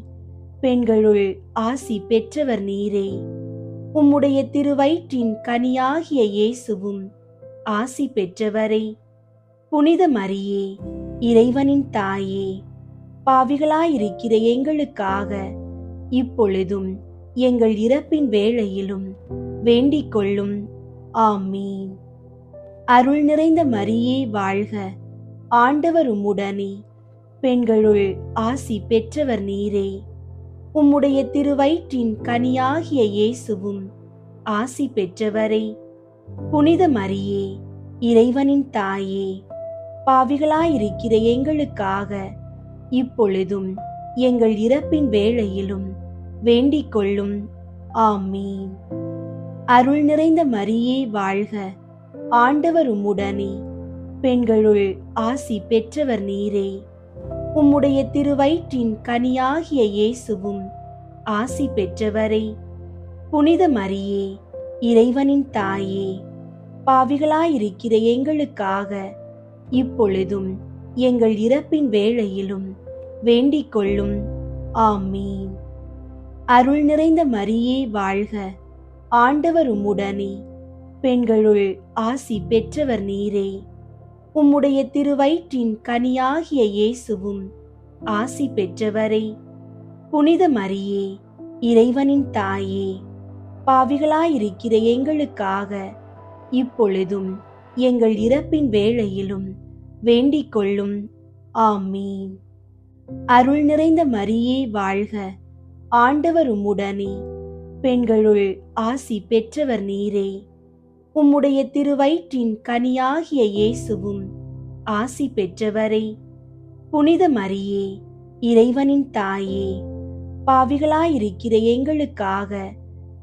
S3: பெண்களுள் ஆசி பெற்றவர் நீரே. உம்முடைய திருவயிற்றின் கனியாகிய இயேசுவும் ஆசி பெற்றவரே. புனித மரியே, இறைவனின் தாயே, பாவிகளாயிருக்கிற எங்களுக்காக இப்பொழுதும் எங்கள் இறப்பின் வேளையிலும் வேண்டிக் கொள்ளும். ஆமீன். அருள் நிறைந்த மரியே வாழ்க. ஆண்டவர் உம்முடனே, பெண்களுள் ஆசி பெற்றவர் நீரே. உம்முடைய திருவயிற்றின் கனியாகிய இயேசுவும் ஆசி பெற்றவரே. புனித மரியே, இறைவனின் தாயே, பாவிகளாயிருக்கிற எங்களுக்காக இப்பொழுதும் எங்கள் இறப்பின் வேளையிலும் வேண்டிக் கொள்ளும். ஆமீன். அருள் நிறைந்த மரியே வாழ்க, ஆண்டவர் உம்முடனே, பெண்களுள் ஆசி பெற்றவர் நீரே. உம்முடைய திருவயிற்றின் கனியாகிய இயேசுவும் ஆசி பெற்றவரே. புனித மரியே, இறைவனின் தாயே, பாவிகளாயிருக்கிற எங்களுக்காக இப்பொழுதும் எங்கள் இறப்பின் வேளையிலும் வேண்டிக் கொள்ளும். ஆமீன். அருள் நிறைந்த மரியே வாழ்க, ஆண்டவர் உம்முடனே, பெண்களுள் ஆசி பெற்றவர் நீரே. உம்முடைய திருவயிற்றின் கனியாகிய இயேசுவும் ஆசி பெற்றவரே. புனித மரியே, இறைவனின் தாயே, பாவிகளாயிருக்கிற எங்களுக்காக இப்பொழுதும் எங்கள் இறப்பின் வேளையிலும் வேண்டிக் கொள்ளும். ஆமீன். அருள் நிறைந்த மரியே வாழ்க, ஆண்டவர் உம்முடனே, பெண்களுள் ஆசி பெற்றவர் நீரே. உம்முடைய திருவயிற்றின் கனியாகிய இயேசுவும் ஆசி பெற்றவரே. புனித மரியே, இறைவனின் தாயே, பாவிகளாயிருக்கிற எங்களுக்காக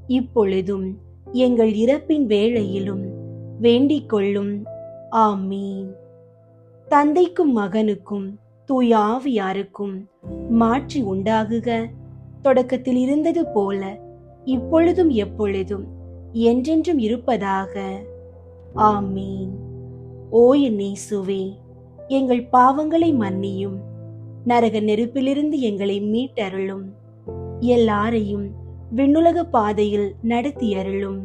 S3: இப்பொழுதும் எங்கள் இறப்பின் வேளையிலும் வேண்டிக் கொள்ளும். ஆமீன். தந்தைக்கும் மகனுக்கும் தூய ஆவியாருக்கும் மாற்றி உண்டாகுக. தொடக்கத்தில் இருந்தது போல இப்பொழுதும் எப்பொழுதும் என்றென்றும் இருப்பதாக. ஆமீன். ஓ என் இயேசுவே, எங்கள் பாவங்களை மன்னியும், நரக நெருப்பிலிருந்து எங்களை மீட்டருளும், எல்லாரையும் விண்ணுலக பாதையில் நடத்தியருளும்.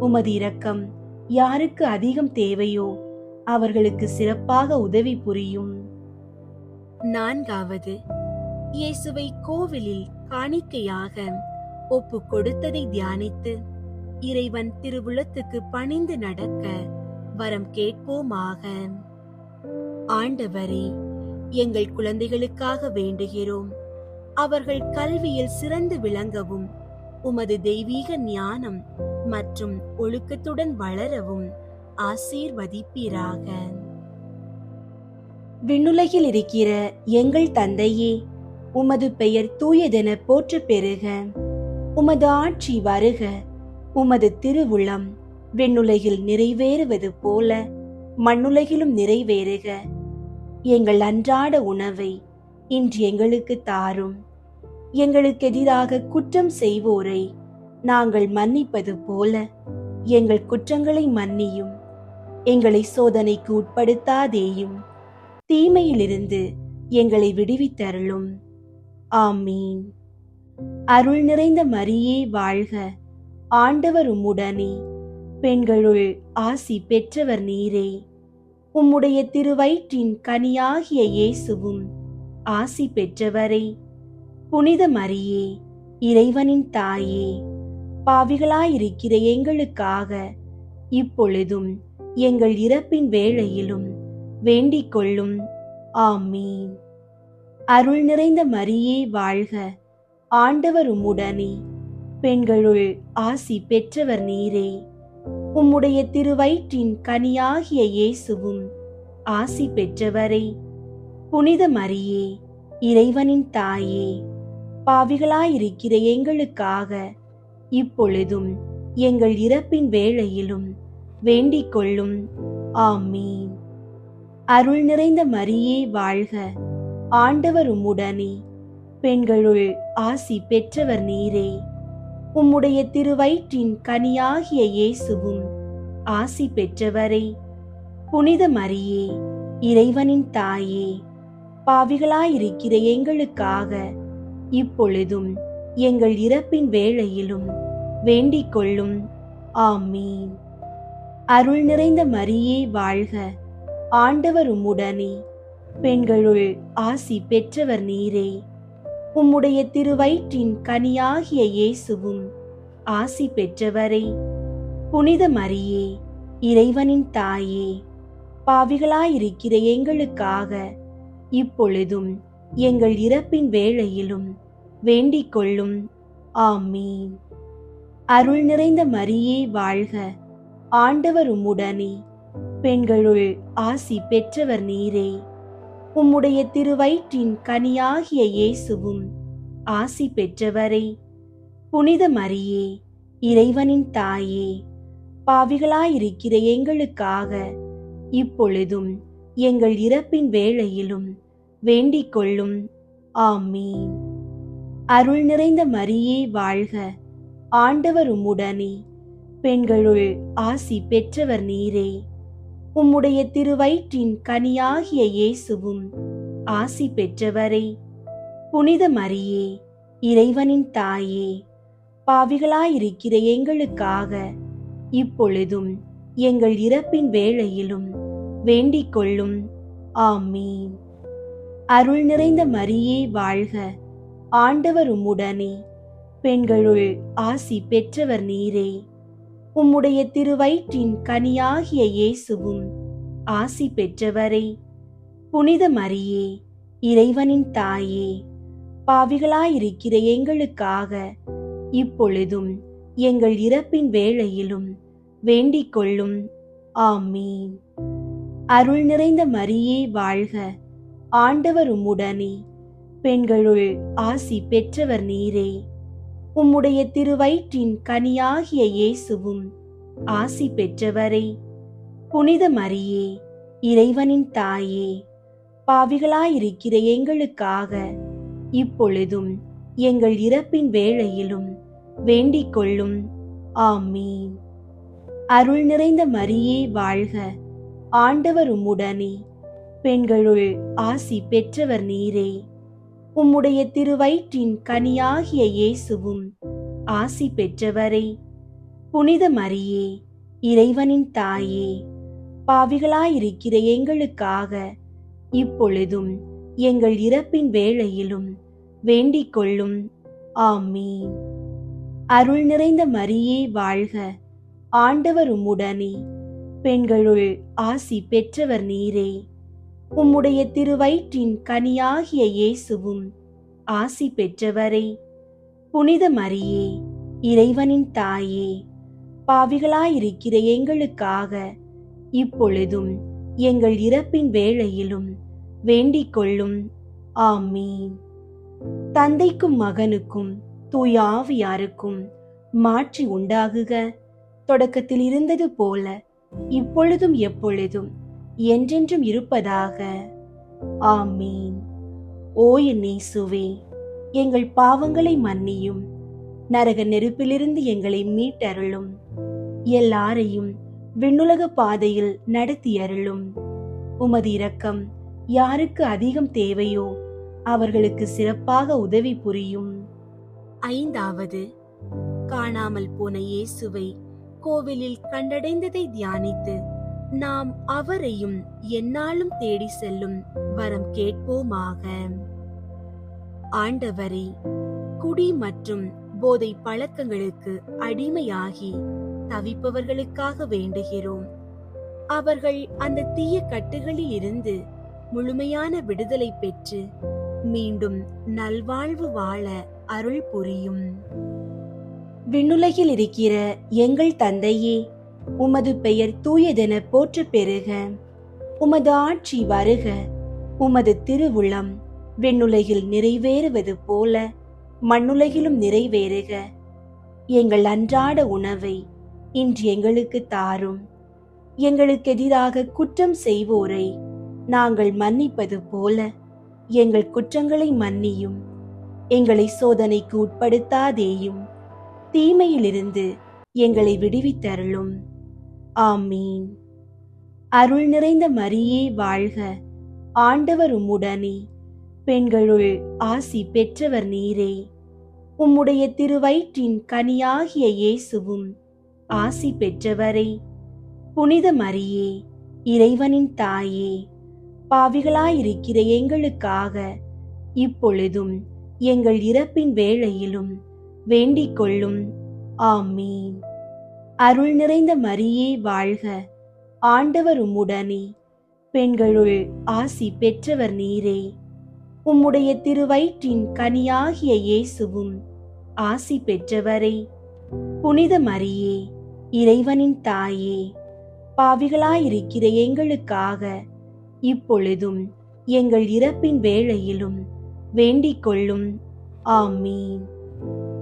S3: உமது இரக்கம் யாருக்கு அதிகம் தேவையோ அவர்களுக்கு சிறப்பாக உதவி புரியும். 4. இயேசுவை கோவிலில் காணிக்கையாக ஒப்பு கொடுத்ததை தியானித்து இறைவன் திருவுளத்துக்கு பணிந்து நடக்க வரம் கேட்போமாக. ஆண்டவரே, எங்கள் குழந்தைகளுக்காக வேண்டுகிறோம். அவர்கள் கல்வியில் சிறந்து விளங்கவும் உமது தெய்வீக ஞானம் மற்றும் ஒழுக்கத்துடன் வளரவும் ஆசீர்வதிப்பீராக. விண்ணுலகில் இருக்கிற எங்கள் தந்தையே, உமது பெயர் தூயதென போற்ற பெறுக. உமது ஆட்சி வருக. உமது திருவுளம் விண்ணுலகில் நிறைவேறுவது போல மண்ணுலகிலும் நிறைவேறுக. எங்கள் அன்றாட உணவை இன்று எங்களுக்கு தாரும். எங்களுக்கு எதிராக குற்றம் செய்வோரை நாங்கள் மன்னிப்பது போல எங்கள் குற்றங்களை மன்னியும். எங்களை சோதனைக்கு உட்படுத்தாதேயும், தீமையிலிருந்து எங்களை விடுவித்தருளும். ஆமீன். அருள் நிறைந்த மரியே வாழ்க, ஆண்டவர் உம்முடனே, பெண்களுள் ஆசி பெற்றவர் நீரே. உம்முடைய திருவயிற்றின் கனியாகிய இயேசுவும் ஆசி பெற்றவரே. புனித மரியே, இறைவனின் தாயே, பாவிகளாயிருக்கிற எங்களுக்காக இப்பொழுதும் எங்கள் இறப்பின் வேளையிலும் வேண்டிக் கொள்ளும். ஆமீன். அருள் நிறைந்த மரியே வாழ்க, ஆண்டவர் உம்முடனே, பெண்களுள் ஆசி பெற்றவர் நீரே. உம்முடைய திருவயிற்றின் கனியாகிய இயேசுவும் ஆசி பெற்றவரே. புனித மரியே, இறைவனின் தாயே, பாவிகளாயிருக்கிற எங்களுக்காக இப்பொழுதும் எங்கள் இறப்பின் வேளையிலும் வேண்டிக் கொள்ளும். ஆமீன். அருள் நிறைந்த மரியே வாழ்க, ஆண்டவர் உம்முடனே, பெண்களுள் ஆசி பெற்றவர் நீரே. உம்முடைய திருவயிற்றின் கனியாகிய இயேசுவும் ஆசி பெற்றவரே. புனித மரியே, இறைவனின் தாயே, பாவிகளாயிருக்கிற எங்களுக்காக இப்பொழுதும் எங்கள் இறப்பின் வேளையிலும் வேண்டிக் கொள்ளும். ஆமீன். அருள் நிறைந்த மரியே வாழ்க, ஆண்டவர் உம்முடனே, பெண்களுள் ஆசி பெற்றவர் நீரே. உம்முடைய திருவயிற்றின் கனியாகிய இயேசுவும் ஆசி பெற்றவரே. புனித மரியே, இறைவனின் தாயே, பாவிகளாயிருக்கிற எங்களுக்காக இப்பொழுதும் எங்கள் இறப்பின் வேளையிலும் வேண்டிக் கொள்ளும். ஆமீன். அருள் நிறைந்த மரியே வாழ்க, ஆண்டவர் உம்முடனே, பெண்களுள் ஆசி பெற்றவர் நீரே. உம்முடைய திருவயிற்றின் கனியாகிய இயேசுவும் ஆசி பெற்றவரே. புனித மரியே, இறைவனின் தாயே, பாவிகளாயிருக்கிற எங்களுக்காக இப்பொழுதும் எங்கள் இறப்பின் வேளையிலும் வேண்டிக் கொள்ளும். ஆமீன். அருள் நிறைந்த மரியே வாழ்க, ஆண்டவர் உம்முடனே, பெண்களுள் ஆசி பெற்றவர் நீரே. உம்முடைய திருவயிற்றின் கனியாகிய இயேசுவும் ஆசி பெற்றவரே. புனித மரியே, இறைவனின் தாயே, பாவிகளாயிருக்கிற எங்களுக்காக இப்பொழுதும் எங்கள் இறப்பின் வேளையிலும் வேண்டிக் கொள்ளும். ஆமீன். அருள் நிறைந்த மரியே வாழ்க, ஆண்டவர் உம்முடனே, பெண்களுள் ஆசி பெற்றவர் நீரே. உம்முடைய திருவயிற்றின் கனியாகிய இயேசுவும் ஆசி பெற்றவரே. புனித மரியே, இறைவனின் தாயே, பாவிகளாயிருக்கிற எங்களுக்காக இப்பொழுதும் எங்கள் இறப்பின் வேளையிலும் வேண்டிக் கொள்ளும். ஆமீன். அருள் நிறைந்த மரியே வாழ்க, ஆண்டவர் உம்முடனே, பெண்களுள் ஆசி பெற்றவர் நீரே. உம்முடைய திருவயிற்றின் கனியாகிய இயேசுவும் ஆசி பெற்றவரே. புனித மரியே, இறைவனின் தாயே, பாவிகளாயிருக்கிற எங்களுக்காக இப்பொழுதும் எங்கள் இறப்பின் வேளையிலும் வேண்டிக் கொள்ளும். ஆமீன். அருள் நிறைந்த மரியே வாழ்க, ஆண்டவர் உம்முடனே, பெண்களுள் ஆசி பெற்றவர் நீரே. உம்முடைய திருவயிற்றின் கனியாகிய இயேசுவும் ஆசி பெற்றவரே. புனித மரியே, இறைவனின் தாயே, பாவிகளாயிருக்கிற எங்களுக்காக இப்பொழுதும் எங்கள் இறப்பின் வேளையிலும் வேண்டிக் கொள்ளும். ஆமீன். அருள் நிறைந்த மரியே வாழ்க, ஆண்டவர் உம்முடனே, பெண்களுள் ஆசி பெற்றவர் நீரே. உம்முடைய திருவயிற்றின் கனியாகிய இயேசுவும் ஆசி பெற்றவரே. புனித மரியே, இறைவனின் தாயே, பாவிகளாயிருக்கிற எங்களுக்காக இப்பொழுதும் எங்கள் இறப்பின் வேளையிலும் வேண்டிக் கொள்ளும். ஆமீன். தந்தைக்கும் மகனுக்கும் தூய ஆவியாருக்கும் மாற்றி உண்டாகுக. தொடக்கத்தில் இருந்தது போல இப்பொழுதும் எப்பொழுதும் என்றென்றும் இருப்பதாக. ஆமீன். ஓ என் இயேசுவே, எங்கள் பாவங்களை மன்னியும், நரக நெருப்பிலிருந்து எங்களை மீட்டருளும், எல்லாரையும் விண்ணுலக பாதையில் நடத்தியருளும். உமது இரக்கம் யாருக்கு அதிகம் தேவையோ அவர்களுக்கு சிறப்பாக உதவி புரியும்.
S4: ஐந்தாவது, காணாமல் போன இயேசுவை கோவிலில் கண்டடைந்ததை தியானித்து நாம் அவரையும் எந்நாளும் தேடி செல்லும் வரம் கேட்போமாக. ஆண்டவரே, குடி மற்றும் போதை பழக்கங்களுக்கு அடிமையாகி தவிப்பவர்களுக்காக வேண்டுகிறோம். அவர்கள் அந்த தீய கட்டுகளில் இருந்து முழுமையான விடுதலை பெற்று மீண்டும் நல்வாழ்வு வாழ அருள் புரியும்.
S3: விண்ணுலகில் இருக்கிற எங்கள் தந்தையே, உமது பெயர் தூயதென போற்ற பெறுக. உமது ஆட்சி வருக. உமது திருவுளம் விண்ணுலகில் நிறைவேறுவது போல மண்ணுலகிலும் நிறைவேறுக. எங்கள் அன்றாட உணவை இன்று எங்களுக்கு தாரும். எங்களுக்கு எதிராக குற்றம் செய்வோரை நாங்கள் மன்னிப்பது போல எங்கள் குற்றங்களை மன்னியும். எங்களை சோதனைக்கு உட்படுத்தாதேயும், தீமையிலிருந்து எங்களை விடுவித்தருளும். ஆமீன். அருள் நிறைந்த மரியே வாழ்க, ஆண்டவர் உம்முடனே, பெண்களுள் ஆசி பெற்றவர் நீரே. உம்முடைய திருவயிற்றின் கனியாகிய இயேசுவும் ஆசி பெற்றவரே. புனித மரியே, இறைவனின் தாயே, பாவிகளாயிருக்கிற எங்களுக்காக இப்பொழுதும் எங்கள் இறப்பின் வேளையிலும் வேண்டிக் கொள்ளும். ஆமீன். அருள் நிறைந்த மரியே வாழ்க, ஆண்டவர் உம்முடனே, பெண்களுள் ஆசி பெற்றவர் நீரே. உம்முடைய திருவயிற்றின் கனியாகிய இயேசுவும் ஆசி பெற்றவரே. புனித மரியே, இறைவனின் தாயே, பாவிகளாயிருக்கிற எங்களுக்காக இப்பொழுதும்
S4: எங்கள் இறப்பின் வேளையிலும் வேண்டிக் கொள்ளும். ஆமீன்.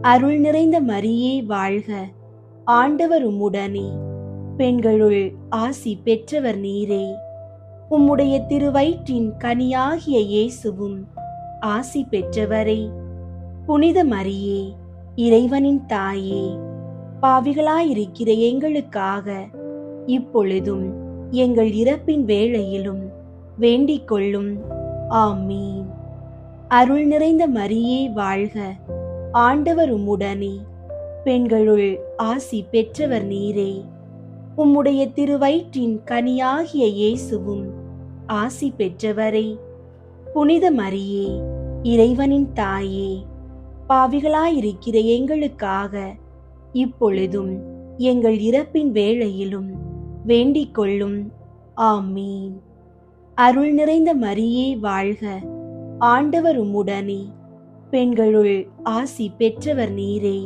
S4: அருள் நிறைந்த மரியே வாழ்க, ஆண்டவர் உம்முடனே, பெண்களுள் ஆசி பெற்றவர் நீரே. உம்முடைய திருவயிற்றின் கனியாகிய இயேசுவும் ஆசி பெற்றவரே. புனித மரியே, இறைவனின் தாயே, பாவிகளாயிருக்கிற எங்களுக்காக இப்பொழுதும் எங்கள் இறப்பின் வேளையிலும் வேண்டிக் கொள்ளும். ஆமீன். அருள் நிறைந்த மரியே வாழ்க, ஆண்டவர் உம்முடனே, பெண்களுள் ஆசி பெற்றவர் நீரே. உம்முடைய திருவயிற்றின் கனியாகிய இயேசுவும் ஆசி பெற்றவரே. புனித மரியே, இறைவனின் தாயே, பாவிகளாயிருக்கிற எங்களுக்காக இப்பொழுதும் எங்கள் இறப்பின் வேளையிலும் வேண்டிக் கொள்ளும். ஆமீன். அருள் நிறைந்த மரியே வாழ்க, ஆண்டவர் உம்முடனே, பெண்களுள் ஆசி பெற்றவர் நீரே.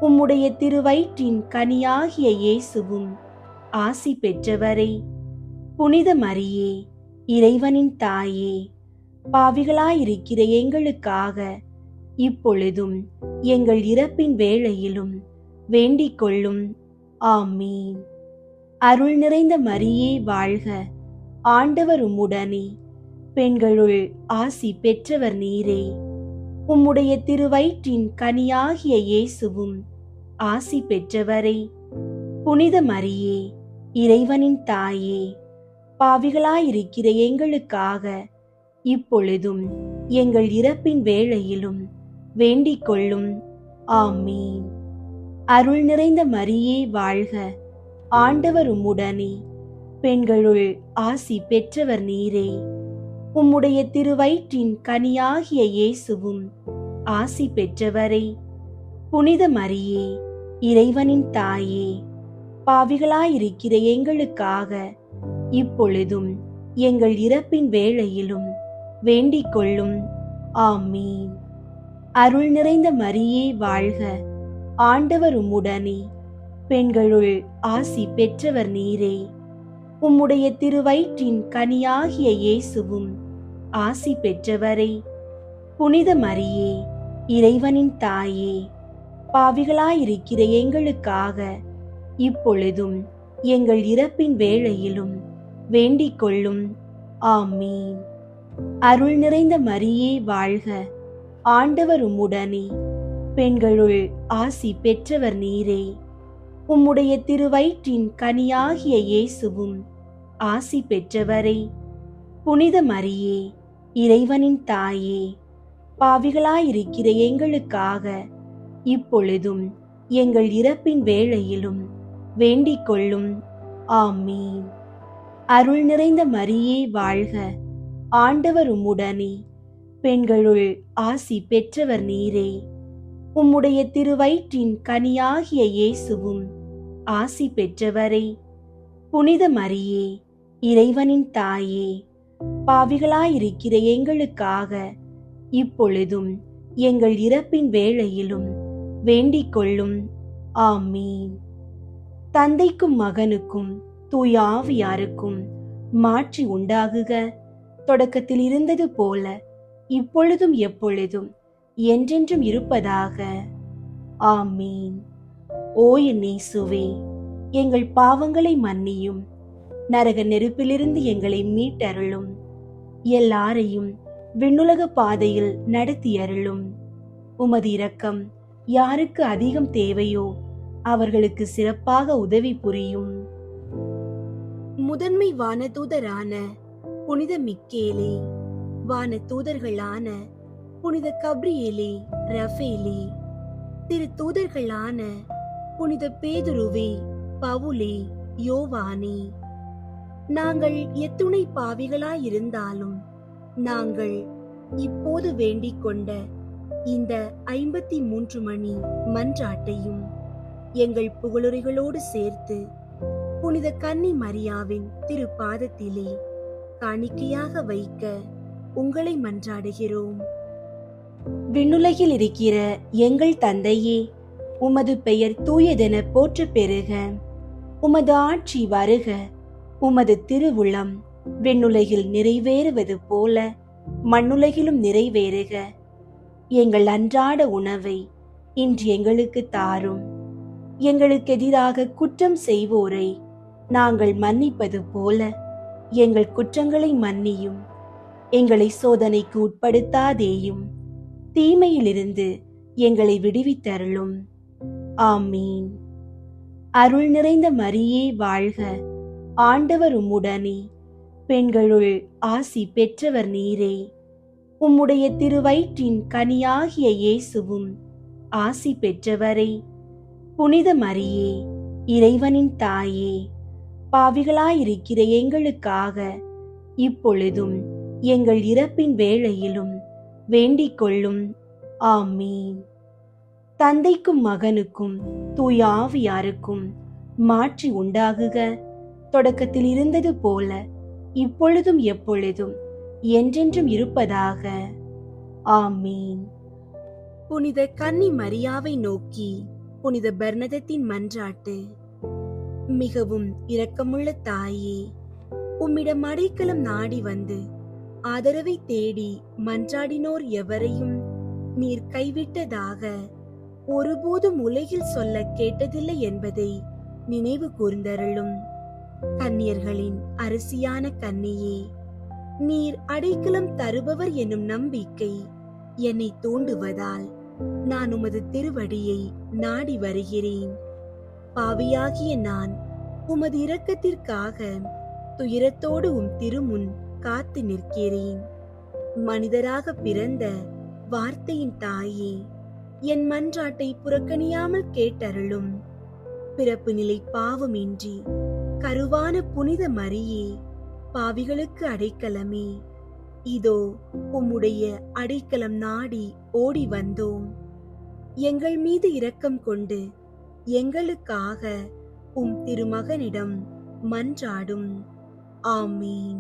S4: உம்முடைய திருவயிற்றின் கனியாகிய இயேசுவும் ஆசி பெற்றவரே. புனித மரியே, இறைவனின் தாயே, பாவிகளாயிருக்கிற எங்களுக்காக இப்பொழுதும் எங்கள் இறப்பின் வேளையிலும் வேண்டிக் கொள்ளும். ஆமீன். அருள் நிறைந்த மரியே வாழ்க, ஆண்டவர் உம்முடனே, பெண்களுள் ஆசி பெற்றவர் நீரே. உம்முடைய திருவயிற்றின் கனியாகிய இயேசுவும் ஆசி பெற்றவரே. புனித மரியே, இறைவனின் தாயே, பாவிகளாயிருக்கிற எங்களுக்காக இப்பொழுதும் எங்கள் இறப்பின் வேளையிலும் வேண்டிக் கொள்ளும். ஆமீன். அருள் நிறைந்த மரியே வாழ்க, ஆண்டவர் உம்முடனே, பெண்களுள் ஆசி பெற்றவர் நீரே. உம்முடைய திருவயிற்றின் கனியாகிய இயேசுவும் ஆசி பெற்றவரே. புனித மரியே, இறைவனின் தாயே, பாவிகளாயிருக்கிற எங்களுக்காக இப்பொழுதும் எங்கள் இறப்பின் வேளையிலும் வேண்டிக் கொள்ளும். ஆமீன். அருள் நிறைந்த மரியே வாழ்க, ஆண்டவர் உம்முடனே, பெண்களுள் ஆசி பெற்றவர் நீரே. உம்முடைய திருவயிற்றின் கனியாகிய இயேசுவும் ஆசி பெற்றவரே. புனித மரியே, இறைவனின் தாயே, பாவிகளாயிருக்கிற எங்களுக்காக இப்பொழுதும் எங்கள் இறப்பின் வேளையிலும் வேண்டிக் கொள்ளும். ஆமீன். அருள் நிறைந்த மரியே வாழ்க, ஆண்டவர் உம்முடனே, பெண்களுள் ஆசி பெற்றவர் நீரே. உம்முடைய திருவயிற்றின் கனியாகிய இயேசுவும் ஆசி பெற்றவரே. புனித மரியே, இறைவனின் தாயே, பாவிகளாயிருக்கிற எங்களுக்காக இப்பொழுதும் எங்கள் இறப்பின் வேளையிலும் வேண்டிக் கொள்ளும். ஆமீன். அருள் நிறைந்த மரியே வாழ்க, ஆண்டவர் உம்முடனே, பெண்களுள் ஆசி பெற்றவர் நீரே. உம்முடைய திருவயிற்றின் கனியாகிய இயேசுவும் ஆசி பெற்றவரே. புனித மரியே, இறைவனின் தாயே, பாவிகளாயிருக்கிற எங்களுக்காக இப்பொழுதும் எங்கள் இறப்பின் வேளையிலும் வேண்டிக் கொள்ளும். ஆமீன். தந்தைக்கும் மகனுக்கும் தூய ஆவியாருக்கும் மாட்சி உண்டாகுக. தொடக்கத்தில் இருந்தது போல இப்பொழுதும் எப்பொழுதும் என்றென்றும் இருப்பதாக. ஆமீன். ஓ என் இயேசுவே, எங்கள் பாவங்களை மன்னியும், நரக நெருப்பிலிருந்து எங்களை மீட்டருளும், எல்லாரையும் விண்ணுலக பாதையில் நடத்தியருளும். உமது இரக்கம் யாருக்கு அதிகம் தேவையோ அவர்களுக்கு சிறப்பாக உதவி புரியும்.
S3: முதன்மை வானதூதரான புனித மிக்கேலே, வான தூதர்களான புனித கப்ரியேலே, ரஃபேலே, திரு தூதர்களான புனித பேதுருவே, பவுலே, யோவானே, நாங்கள் எத்துணை பாவிகளாயிருந்தாலும் நாங்கள் இப்போது வேண்டிக் கொண்ட இந்த 53 மணி மன்றாட்டையும் எங்கள் புகழுரைகளோடு சேர்த்து புனித கன்னி மரியாவின் திருப்பாதத்திலே காணிக்கையாக வைக்க உங்களை மன்றாடுகிறோம்.
S4: விண்ணுலகில் இருக்கிற எங்கள் தந்தையே, உமது பெயர் தூயதென போற்ற பெறுக. உமது ஆட்சி வருக. உமது திருவுளம் விண்ணுலகில் நிறைவேறுவது போல மண்ணுலகிலும் நிறைவேறுக. எங்கள் அன்றாட உணவை இன்று எங்களுக்கு தாரும். எங்களுக்கு எதிராக குற்றம் செய்வோரை நாங்கள் மன்னிப்பது போல எங்கள் குற்றங்களை மன்னியும். எங்களை சோதனைக்கு உட்படுத்தாதேயும், தீமையிலிருந்து எங்களை விடுவித்தருளும். ஆமீன். அருள் நிறைந்த மரியே வாழ்க, ஆண்டவர் உம்முடனே, பெண்களுள் ஆசி பெற்றவர் நீரே. உம்முடைய திருவயிற்றின் கனியாகிய இயேசுவும் ஆசி பெற்றவரே. புனித மரியே, இறைவனின் தாயே, பாவிகளாயிருக்கிற எங்களுக்காக இப்பொழுதும் எங்கள் இறப்பின் வேளையிலும் வேண்டிக் கொள்ளும். ஆமீன். தந்தைக்கும் மகனுக்கும் தூய ஆவியாருக்கும் மாற்றி உண்டாகுக. தொடக்கத்தில் இருந்தது போல இப்பொழுதும் எப்பொழுதும் என்றென்றும் இருப்பதாக. ஆமீன்.
S3: புனித கன்னி மரியாவை நோக்கி புனித பெர்னதத்தின் மன்றாட்டு. மிகவும் இரக்கமுள்ள தாயே, உம்மிடம் அடைக்கலம் நாடி வந்து ஆதரவை தேடி மன்றாடினோர் எவரையும் நீர் கைவிட்டதாக ஒருபோதும் உலகில் சொல்ல கேட்டதில்லை என்பதை நினைவு கூர்ந்தருளும். கன்னியர்களின் அரசியான கன்னியே, நீர் அடைக்கலம் தருபவர் என்னும் நம்பிக்கை என்னை தூண்டுவதால் நான் உமது திருவடியை நாடி வருகிறேன். பாவியாகிய நான் உமது இரக்கத்திற்காக துயரத்தோடு உம் திருமுன் காத்து நிற்கிறேன். மனிதராக பிறந்த வார்த்தையின் தாயே, என் மன்றாட்டை புறக்கணியாமல் கேட்டருளும். பிறப்பு நிலை பாவமின்றி கருவான புனித மரியே, பாவிகளுக்கு அடைக்கலமே, இதோ உம்முடைய அடைக்கலம் நாடி ஓடி வந்தோம். எங்கள் மீது இரக்கம் கொண்டு எங்களுக்காக உம் திருமகனிடம் மன்றாடும். ஆமீன்.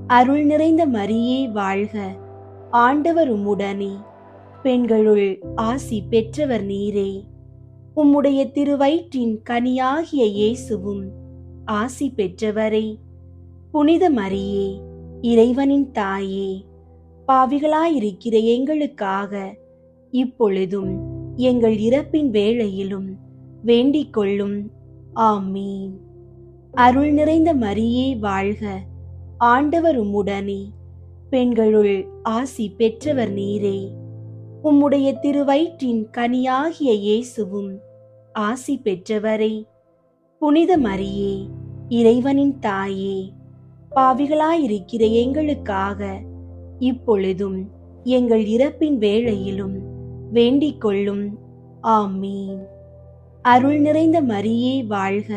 S4: அருள் நிறைந்த மரியே வாழ்க, ஆண்டவர் உம்முடனே, பெண்களுள் ஆசி பெற்றவர் நீரே. உம்முடைய திருவயிற்றின் கனியாகிய இயேசுவும் ஆசி பெற்றவரே. புனித மரியே, இறைவனின் தாயே, பாவிகளாயிருக்கிற எங்களுக்காக இப்பொழுதும் எங்கள் இறப்பின் வேளையிலும் வேண்டிக் கொள்ளும். ஆமீன். அருள் நிறைந்த மரியே வாழ்க, ஆண்டவர் உம்முடனே, பெண்களுள் ஆசி பெற்றவர் நீரே. உம்முடைய திருவயிற்றின் கனியாகிய இயேசுவும் ஆசி பெற்றவரே. புனித மரியே, இறைவனின் தாயே, பாவிகளாயிருக்கிற எங்களுக்காக இப்பொழுதும் எங்கள் இறப்பின் வேளையிலும் வேண்டிக் கொள்ளும். ஆமீன். அருள் நிறைந்த மரியே வாழ்க,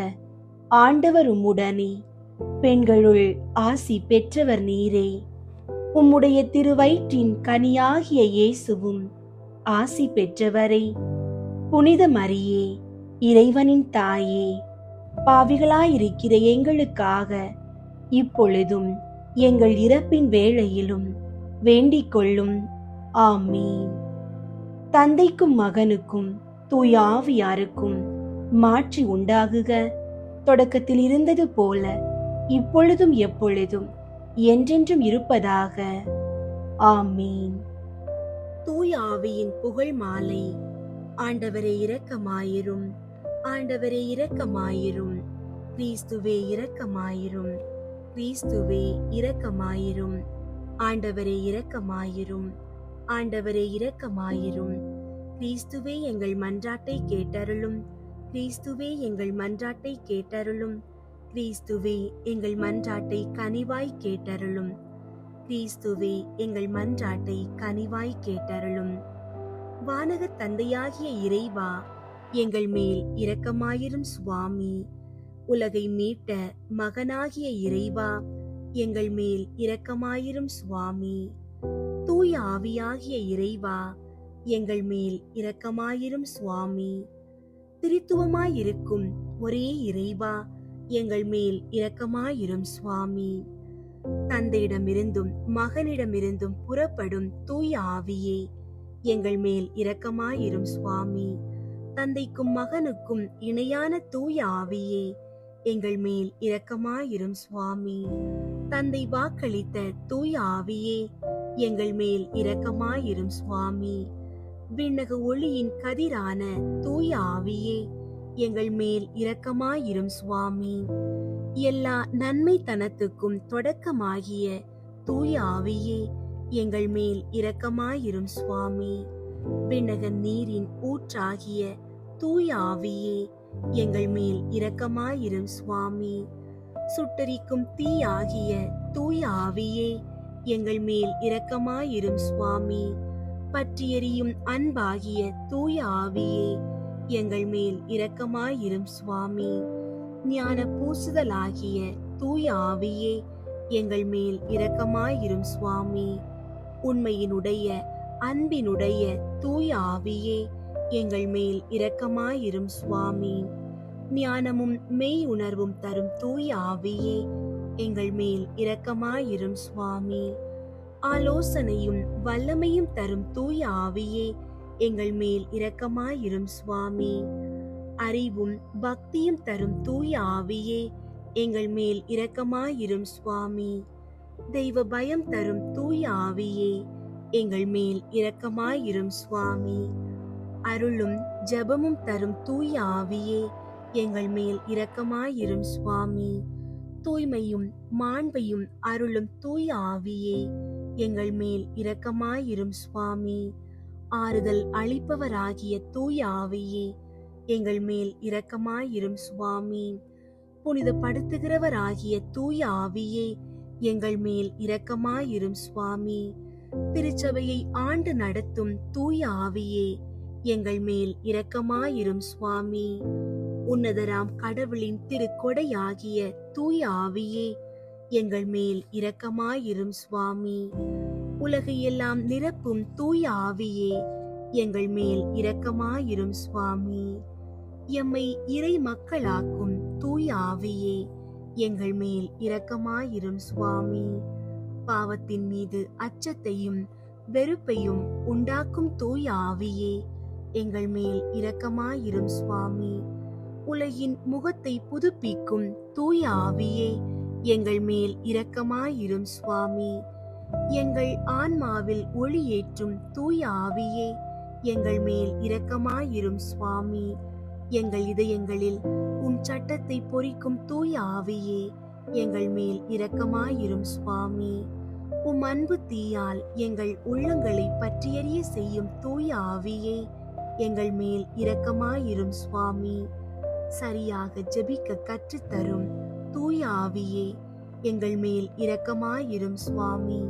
S4: ஆண்டவர் உம்முடனே, பெண்களுள் ஆசி பெற்றவர் நீரே. உம்முடைய திருவயிற்றின் கனியாகிய இயேசுவும் ஆசி பெற்றவரே. புனித மரியே, இறைவனின் தாயே, பாவிகளாயிருக்கிற எங்களுக்காக இப்பொழுதும் எங்கள் இறப்பின் வேளையிலும் வேண்டிக் கொள்ளும். ஆமீன். தந்தைக்கும் மகனுக்கும் தூய ஆவியாருக்கும் மாற்றி உண்டாகுக. தொடக்கத்தில் இருந்தது போல இப்பொழுதும் எப்பொழுதும் என்றென்றும் இருப்பதாக. ஆமீன்.
S3: தூய ஆவியின் புகழ் மாலை. ஆண்டவரே இரக்கமாயிரும், ஆண்டவரே இரக்கமாயிரும், கிறிஸ்துவே இரக்கமாயிரும், கிறிஸ்துவே இரக்கமாயிரும், ஆண்டவரே இரக்கமாயிரும், ஆண்டவரே இரக்கமாயிரும், கிறிஸ்துவே எங்கள் மன்றாட்டை கேட்டருளும், கிறிஸ்துவே எங்கள் மன்றாட்டை கேட்டருளும், கிறிஸ்துவே எங்கள் மன்றாட்டை கனிவாய் கேட்டருளும், கிறிஸ்துவே எங்கள் மன்றாட்டை கனிவாய் கேட்டருளும். வானக தந்தையாகிய இறைவா, எங்கள் மேல் இரக்கமாயிரும் சுவாமி. உலகை மீட்ட மகனாகிய இறைவா, எங்கள் மேல் இரக்கமாயிரும் சுவாமி. தூய ஆவியாகிய இறைவா, எங்கள் மேல் இரக்கமாயிரும் சுவாமி. திரித்துவமாயிருக்கும் ஒரே இறைவா, எங்கள் மேல் இரக்கமாயிரும் சுவாமி. தந்தையிடமிருந்தும் மகனிடமிருந்தும் புறப்படும் தூய ஆவியே, எங்கள் மேல் இரக்கமாயிரும் சுவாமி. தந்தைக்கும் மகனுக்கும் இணையான தூய ஆவியே, எங்கள் மேல் இரக்கமாயிரும் சுவாமி. தந்தை வாக்களித்த தூய ஆவியே, எங்கள் மேல் இரக்கமாயிரும் சுவாமி. விண்ணக ஒளியின் கதிரான தூய ஆவியே, எங்கள் மேல் இரக்கமாயிரும் சுவாமி. எல்லா நன்மைத்தனத்துக்கும் தொடக்கமாகிய தூய ஆவியே, எங்கள் மேல் இரக்கமாயிரும் சுவாமி. விண்ணக நீரின் ஊற்றாகிய தூய ஆவியே, எங்கள் மேல் இரக்கமாயிரும் சுவாமி. சுட்டரிக்கும் தீயாகிய தூய ஆவியே, எங்கள் மேல் இரக்கமாயிரும் சுவாமி. பற்றி எரியும் அன்பாகிய தூய ஆவியே, எங்கள் மேல் இரக்கமாயிரும் சுவாமி. ஞான பூசுதலாகிய தூய ஆவியே, எங்கள் மேல் இரக்கமாயிரும் சுவாமி. உண்மையினுடைய அன்பினுடைய தூய ஆவியே, எங்கள் மேல் இரக்கமாயிரும் சுவாமி. ஞானமும் மெய் உணர்வும் தரும் தூய ஆவியே, எங்கள் மேல் இரக்கமாயிரும் சுவாமி. ஆலோசனையும் வல்லமையும் தரும் தூய ஆவியே, எங்கள் மேல் இரக்கமாயிரும் சுவாமி. அறிவும் பக்தியும் தரும் தூய ஆவியே, எங்கள் மேல் இரக்கமாயிரும் சுவாமி. தெய்வ பயம் தரும் தூய ஆவியே, எங்கள் மேல் இரக்கமாயிரும் சுவாமி. அருளும் ஜெபமும் தரும் தூய ஆவியே, எங்கள் மேல் இரக்கமாயிரும் சுவாமி. தூய்மையும் மாண்பையும் அருளும் தூய ஆவியே, எங்கள் மேல் இரக்கமாயிரும் சுவாமி. ஆறுதல் அளிப்பவராகிய தூய ஆவியே, எங்கள் மேல் இரக்கமாயிரும் சுவாமி. புனிதப்படுத்துகிறவராகிய தூய ஆவியே, எங்கள் மேல் இரக்கமாயிரும் சுவாமி. திருச்சபையை ஆண்டு நடத்தும் தூய ஆவியே, எங்கள் மேல் இரக்கமாயிரும் சுவாமி. உன்னதராம் கடவுளின் திருக்கொடையாகிய தூய ஆவியே, எங்கள் மேல் இரக்கமாயிரும் சுவாமி. உலகையெல்லாம் நிரப்பும் தூய ஆவியே, எங்கள் மேல் இரக்கமாயிரும் சுவாமி. எம்மை இறை மக்களாக்கும் தூய ஆவியே, எங்கள் மேல் இரக்கமாயிரும் சுவாமி. பாவத்தின் மீது அச்சத்தையும் வெறுப்பையும் உண்டாக்கும் தூய ஆவியே, எங்கள் மேல் இரக்கமாயிரும் சுவாமி. உலகின் முகத்தை புதுப்பிக்கும் தூய ஆவியே, எங்கள் மேல் இரக்கமாயிரும் சுவாமி. எங்கள் ஆன்மாவில் ஒளியேற்றும் தூய ஆவியே, எங்கள் மேல் இரக்கமாயிரும் சுவாமி. எங்கள் இதயங்களில் உம் சட்டத்தை பொறிக்கும் தூய ஆவியே, எங்கள் மேல் இரக்கமாயிரும் சுவாமி. உம் அன்பு தீயால் எங்கள் உள்ளங்களை பற்றியறிய செய்யும் தூய ஆவியே, எங்கள் மேல் இரக்கமாயிரும் சுவாமி. சரியாக ஜெபிக்க கற்றுத்தரும் தூய ஆவியே, எங்கள் மேல் இரக்கமாயிரும் சுவாமி.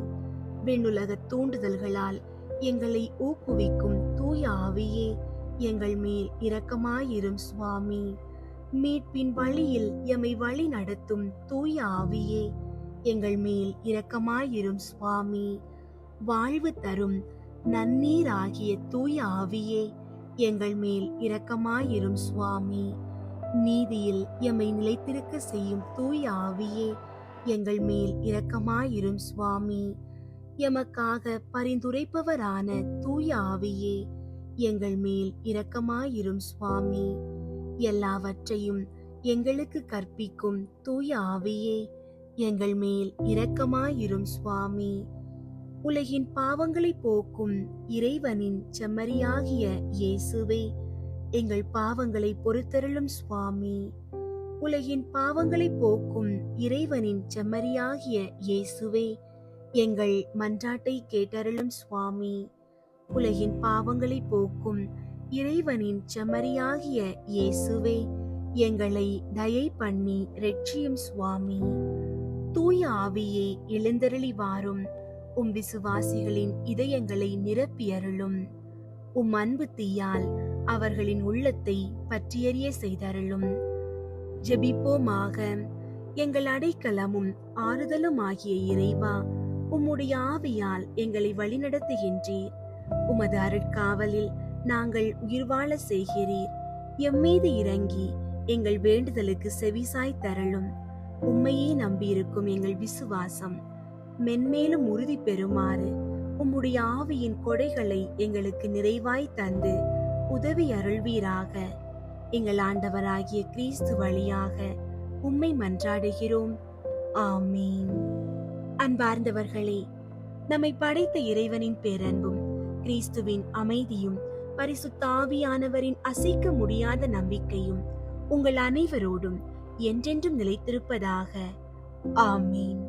S3: விண்ணுலக தூண்டுதல்களால் எங்களை ஊக்குவிக்கும் தூய ஆவியே, எங்கள் மேல் இரக்கமாயிரும் சுவாமி. மீட்பின் வழியில் எம்மை வழி நடத்தும் தூய ஆவியே, எங்கள் மேல் இரக்கமாயிரும் சுவாமி. வாழ்வு தரும் நன்னீராகிய தூய ஆவியே, எங்கள் மேல் இரக்கமாயிரும் சுவாமி. நீதியில் எம்மை நிலைத்திருக்க செய்யும் தூய ஆவியே, எங்கள் மேல் இரக்கமாயிரும் சுவாமி. எமக்காக பரிந்துரைப்பவரான தூய ஆவியே, எங்கள் மேல் இரக்கமாயிரும் சுவாமி. எல்லாவற்றையும் எங்களுக்கு கற்பிக்கும் தூய ஆவியே, எங்கள் மேல் இரக்கமாயிரும் சுவாமி. உலகின் பாவங்களை போக்கும் இறைவனின் செம்மறியாகிய இயேசுவே, எங்கள் பாவங்களை பொறுத்தருளும் சுவாமி. உலகின் பாவங்களை போக்கும் இறைவனின் செம்மறியாகிய இயேசுவே, எங்கள் மன்றாட்டை கேட்டருளும் சுவாமி. உலகின் பாவங்களை போக்கும் இறைவனின் செம்மறியாகிய இயேசுவே, எங்களை தயை பண்ணி இரட்சியும் சுவாமி. தூய ஆவியே, எழுந்தருளி வாரும். உம் விசுவாசிகளின் இதயங்களை நிரப்பியருளும். உம் அன்பு தீயால் அவர்களின் உள்ளத்தை பற்றியறிய செய்தருளும். ஜெபிப்போமாக. எங்கள் அடைக்கலமும் ஆறுதலுமாகிய இறைவா, உம்முடைய ஆவியால் எங்களை வழிநடத்துகின்றீர். உமது அருட்காவலில் நாங்கள் உயிர் வாழ செய்கிறீர். எம்மீது இறங்கி எங்கள் வேண்டுதலுக்கு செவிசாய் தரலும். உம்மையே நம்பியிருக்கும் எங்கள் விசுவாசம் மென்மேலும் உறுதி பெறுமாறு உம்முடைய ஆவியின் கொடைகளை எங்களுக்கு நிறைவாய் தந்து உதவி அருள்வீராக. எங்கள் ஆண்டவராகிய கிறிஸ்து வழியாக உம்மை மன்றாடுகிறோம். ஆமீன். அன்பார்ந்தவர்களே, நம்மை படைத்த இறைவனின் பேரன்பும் கிறிஸ்துவின் அமைதியும் பரிசுத்த ஆவியானவரின் அசைக்க முடியாத நம்பிக்கையும் உங்கள் அனைவரோடும் என்றென்றும் நிலைத்திருப்பதாக. ஆமீன்.